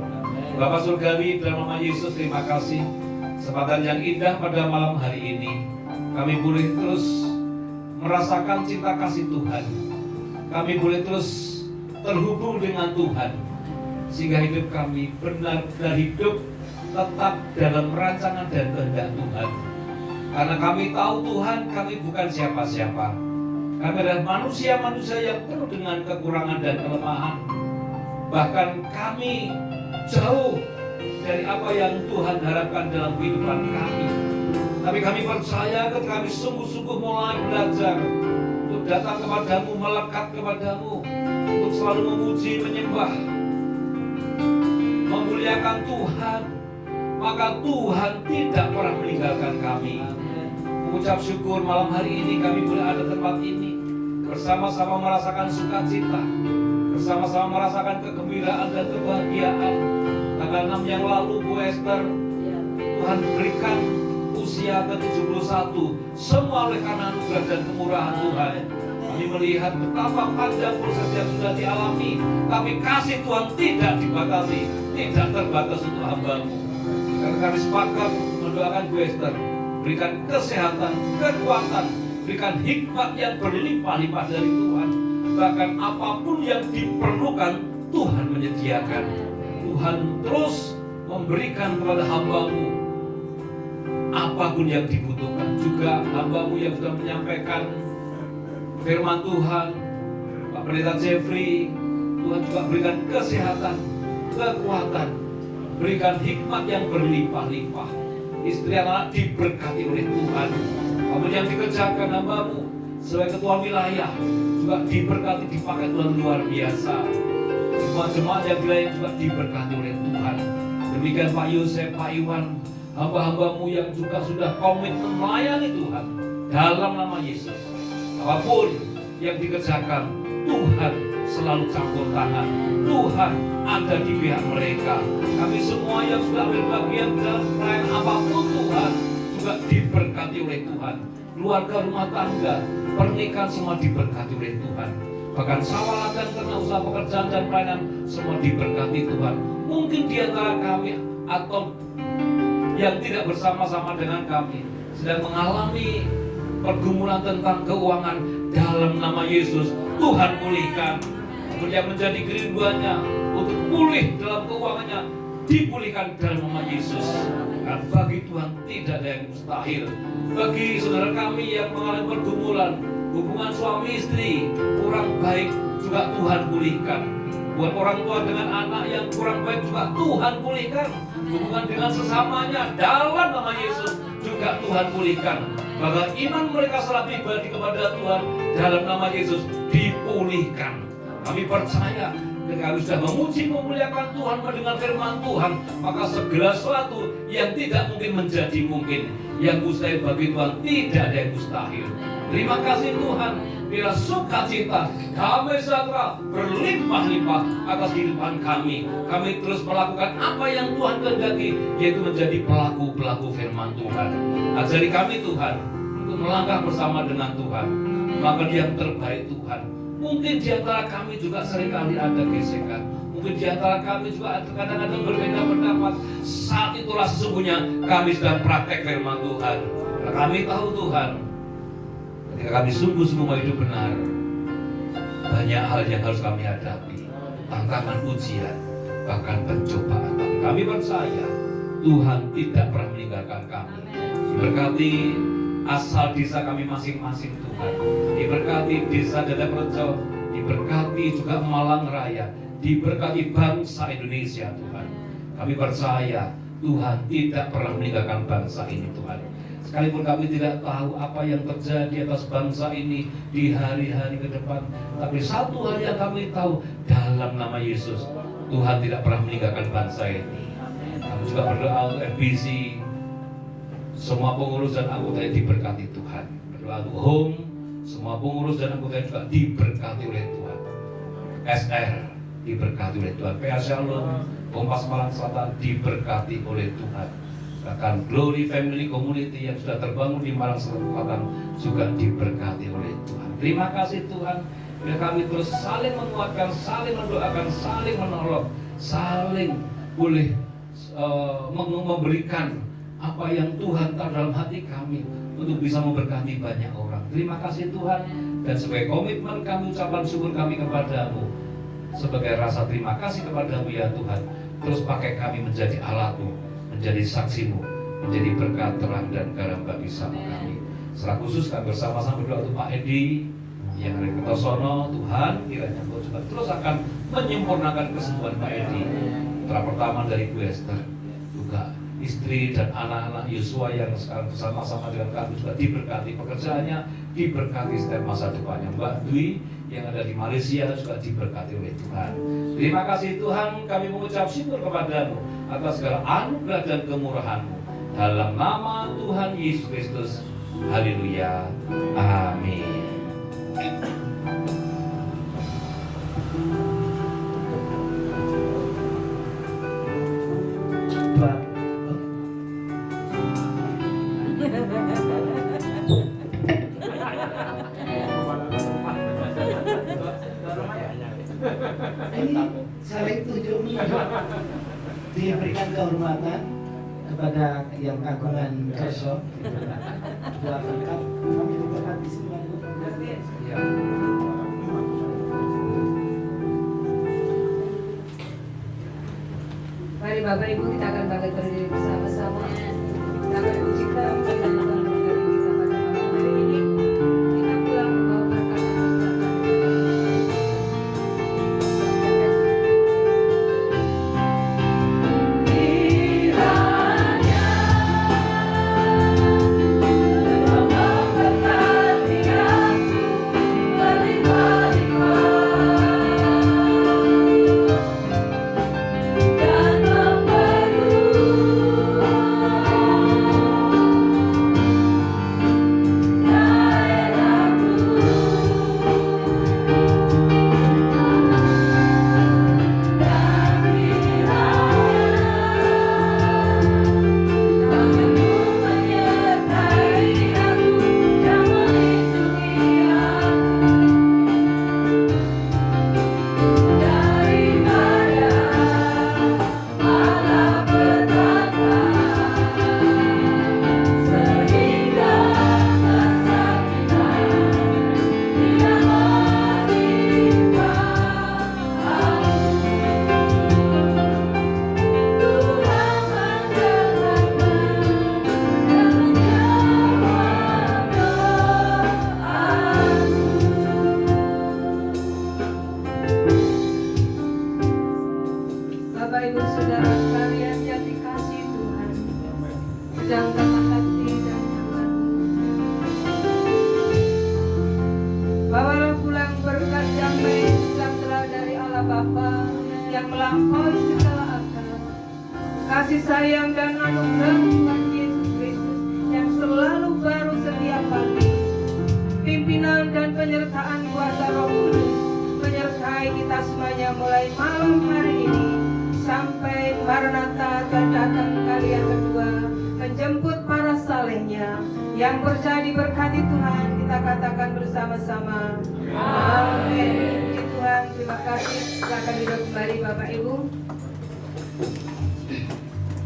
Bapa Surgawi, dalam nama Yesus, terima kasih kesempatan yang indah pada malam hari ini. Kami boleh terus merasakan cinta kasih Tuhan. Kami boleh terus terhubung dengan Tuhan, sehingga hidup kami benar-benar hidup tetap dalam rancangan dan kehendak Tuhan. Karena kami tahu Tuhan, kami bukan siapa-siapa. Kami adalah manusia-manusia yang penuh dengan kekurangan dan kelemahan. Bahkan kami jauh dari apa yang Tuhan harapkan dalam kehidupan kami. Tapi kami percaya ketika kami sungguh-sungguh mulai belajar untuk datang kepadamu, melekat kepadamu, untuk selalu memuji, menyembah, memuliakan Tuhan, maka Tuhan tidak pernah meninggalkan kami. Mengucap syukur malam hari ini kami boleh ada tempat ini, bersama-sama merasakan sukacita, bersama-sama merasakan kegembiraan dan kebahagiaan. Tanggal 6 yang lalu Bu Esther, Tuhan berikan usia ke-71, semua oleh karena anugerah dan kemurahan Tuhan. Kami melihat betapa panjang proses yang sudah dialami, tapi kasih Tuhan tidak dibatasi, tidak terbatas untuk hamba-Mu. Karena kami sepakat mendoakan Bu Esther, berikan kesehatan, kekuatan, berikan hikmat yang berlimpah-limpah dari Tuhan. Bahkan apapun yang diperlukan, Tuhan menyediakan. Tuhan terus memberikan kepada hamba-Mu apapun yang dibutuhkan. Juga hamba-Mu yang sudah menyampaikan firman Tuhan, Pak Pendeta Jeffrey, Tuhan juga berikan kesehatan, kekuatan, berikan hikmat yang berlimpah-limpah. Istri anak diberkati oleh Tuhan. Kamu yang dikerjakan hamba-Mu sebagai ketua wilayah juga diberkati, dipakai Tuhan luar biasa. Semua jemaat yang wilayah juga diberkati oleh Tuhan. Demikian Pak Yosef, Pak Iwan, hamba-hamba-Mu yang juga sudah komitmen melayani Tuhan dalam nama Yesus. Apapun yang dikerjakan, Tuhan selalu campur tangan. Tuhan ada di pihak mereka. Kami semua yang sudah berbagian dalam perayaan apapun, Tuhan juga diberkati oleh Tuhan. Keluarga, rumah tangga, pernikahan semua diberkati oleh Tuhan. bahkan sawah ladang, ternak, usaha pekerjaan dan pelayanan semua diberkati Tuhan. Mungkin di antara kami atau yang tidak bersama-sama dengan kami sedang mengalami pergumulan tentang keuangan, dalam nama Yesus Tuhan pulihkan. Yang menjadi kerinduannya untuk pulih dalam keuangannya dipulihkan dalam nama Yesus. Dan bagi Tuhan tidak ada yang mustahil. Bagi saudara kami yang mengalami pergumulan, hubungan suami istri kurang baik, juga Tuhan pulihkan. Buat orang tua dengan anak yang kurang baik, juga Tuhan pulihkan. Hubungan dengan sesamanya dalam nama Yesus juga Tuhan pulihkan. Bahkan iman mereka setelah pribadi kepada Tuhan dalam nama Yesus dipulihkan. Kami percaya ketika kami sudah memuji memuliakan Tuhan, mendengar firman Tuhan, maka segala sesuatu yang tidak mungkin menjadi mungkin. Yang mustahil bagi Tuhan tidak ada yang mustahil. Terima kasih Tuhan, bila sukacita, damai sejahtera berlimpah-limpah atas kehidupan kami. Kami terus melakukan apa yang Tuhan kehendaki, yaitu menjadi pelaku-pelaku firman Tuhan. Ajari kami Tuhan untuk melangkah bersama dengan Tuhan, melakukan yang terbaik Tuhan. Mungkin di antara kami juga seringkali ada gesekan. Mungkin di antara kami juga kadang-kadang berbeda pendapat. Saat itulah sesungguhnya kami sedang praktek firman Tuhan. Karena kami tahu Tuhan, ketika kami sungguh-sungguh mau hidup benar, banyak hal yang harus kami hadapi. Tantangan, ujian, bahkan pencobaan. Tapi kami percaya Tuhan tidak pernah meninggalkan kami. Diberkati asal desa kami masing-masing Tuhan. Diberkati desa Dadarejo, diberkati juga Malang Raya, diberkati bangsa Indonesia Tuhan. Kami percaya Tuhan tidak pernah meninggalkan bangsa ini Tuhan. Sekalipun kami tidak tahu apa yang terjadi atas bangsa ini di hari-hari ke depan, tapi satu hal yang kami tahu, dalam nama Yesus Tuhan tidak pernah meninggalkan bangsa ini. Kami juga berdoa untuk FBC, semua pengurus dan anggota yang diberkati Tuhan. Berdoa untuk Home, semua pengurus dan anggota juga diberkati oleh Tuhan. SR diberkati oleh Tuhan. PA Shalom, Kompas Malang Selatan diberkati oleh Tuhan. Bahkan Glory Family Community yang sudah terbangun di Malang Selatan juga diberkati oleh Tuhan. Terima kasih Tuhan, bila kami terus saling menguatkan, saling mendoakan, saling menolong, saling boleh memberikan apa yang Tuhan taruh dalam hati kami untuk bisa memberkati banyak orang. Terima kasih Tuhan, dan sebagai komitmen kami, ucapan syukur kami kepadamu, sebagai rasa terima kasih kepadamu ya Tuhan, terus pakai kami menjadi alatmu, menjadi saksimu, menjadi berkat terang dan garam bagi sama kami. Secara khusus kami bersama-sama berdoa untuk Pak Edi yang dari Kertosono. Tuhan, kiranya Kau juga terus akan menyempurnakan kesembuhan Pak Edi. Putra pertama dari Bu Esther, juga istri dan anak-anak Yosua yang sekarang bersama-sama dengan kami juga diberkati, pekerjaannya diberkati, setiap masa depannya. Mbak Dwi yang ada di Malaysia juga diberkati oleh Tuhan. Terima kasih Tuhan, kami mengucap syukur kepadamu atas segala anugerah dan kemurahan-Mu. Dalam nama Tuhan Yesus Kristus, haleluya, amin. Ini saling tunjuk diberikan kehormatan kepada yang kagungan Kerso. Dua berkat, kami diberkati semua. Ya. Mari Bapak Ibu, kita akan bangkit berdiri bersama-sama. Kita akan pujikan dengan Tuhan mengasihi kita pada malam hari ini. Kita pulang membawa berkat dan Bapa yang melampaui segala akal, kasih sayang dan anugerah Tuhan Yesus Kristus yang selalu baru setiap pagi, pimpinan dan penyertaan kuasa Roh Kudus menyertai kita semuanya mulai malam hari ini sampai Maranatha dan datang kali yang kedua menjemput para salehnya yang percaya diberkati Tuhan. Kita katakan bersama-sama amin. Puji Tuhan, terima kasih. Silakan duduk kembali Bapak Ibu.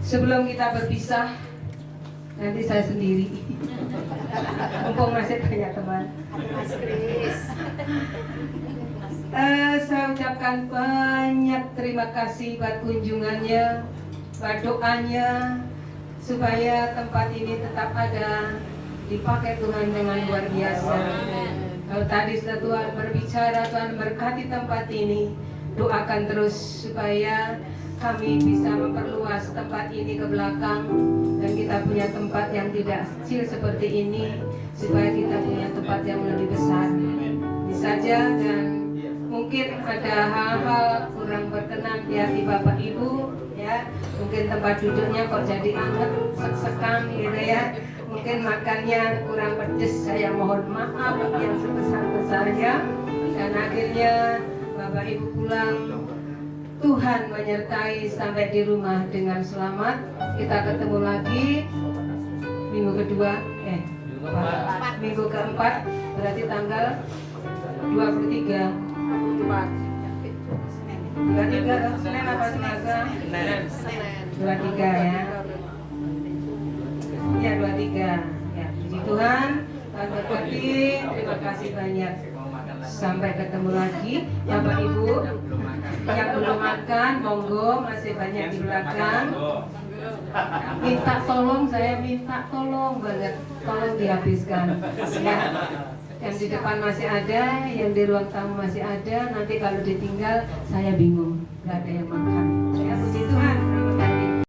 Sebelum kita berpisah, nanti saya sendiri. Mumpung masih banyak teman. Saya ucapkan banyak terima kasih buat kunjungannya, buat doanya, supaya tempat ini tetap ada, dipakai Tuhan dengan luar biasa. Kalau tadi sudah Tuhan berbicara, Tuhan berkati tempat ini, doakan terus supaya kami bisa memperluas tempat ini ke belakang dan kita punya tempat yang tidak kecil seperti ini, supaya kita punya tempat yang lebih besar. Ini saja, dan mungkin ada hal-hal kurang berkenan di hati Bapak Ibu, ya. Mungkin tempat duduknya kok jadi anget, sek-sekan gitu ya. Mungkin makannya kurang pedes, saya mohon maaf yang sebesar-besarnya. Dan akhirnya Bapak Ibu pulang, Tuhan menyertai sampai di rumah dengan selamat. Kita ketemu lagi minggu kedua, minggu keempat, berarti tanggal 23. 23 Senin apa Selasa? 23 ya. Ya 23. Ya, puji Tuhan. Tuhan berkati. Terima kasih banyak. Sampai ketemu lagi, Bapak Ibu. Yang belum makan, monggo, masih banyak di belakang. Minta tolong, saya minta tolong banget, tolong dihabiskan. Ya. Yang di depan masih ada, yang di ruang tamu masih ada. Nanti kalau ditinggal, saya bingung, nggak ada yang makan.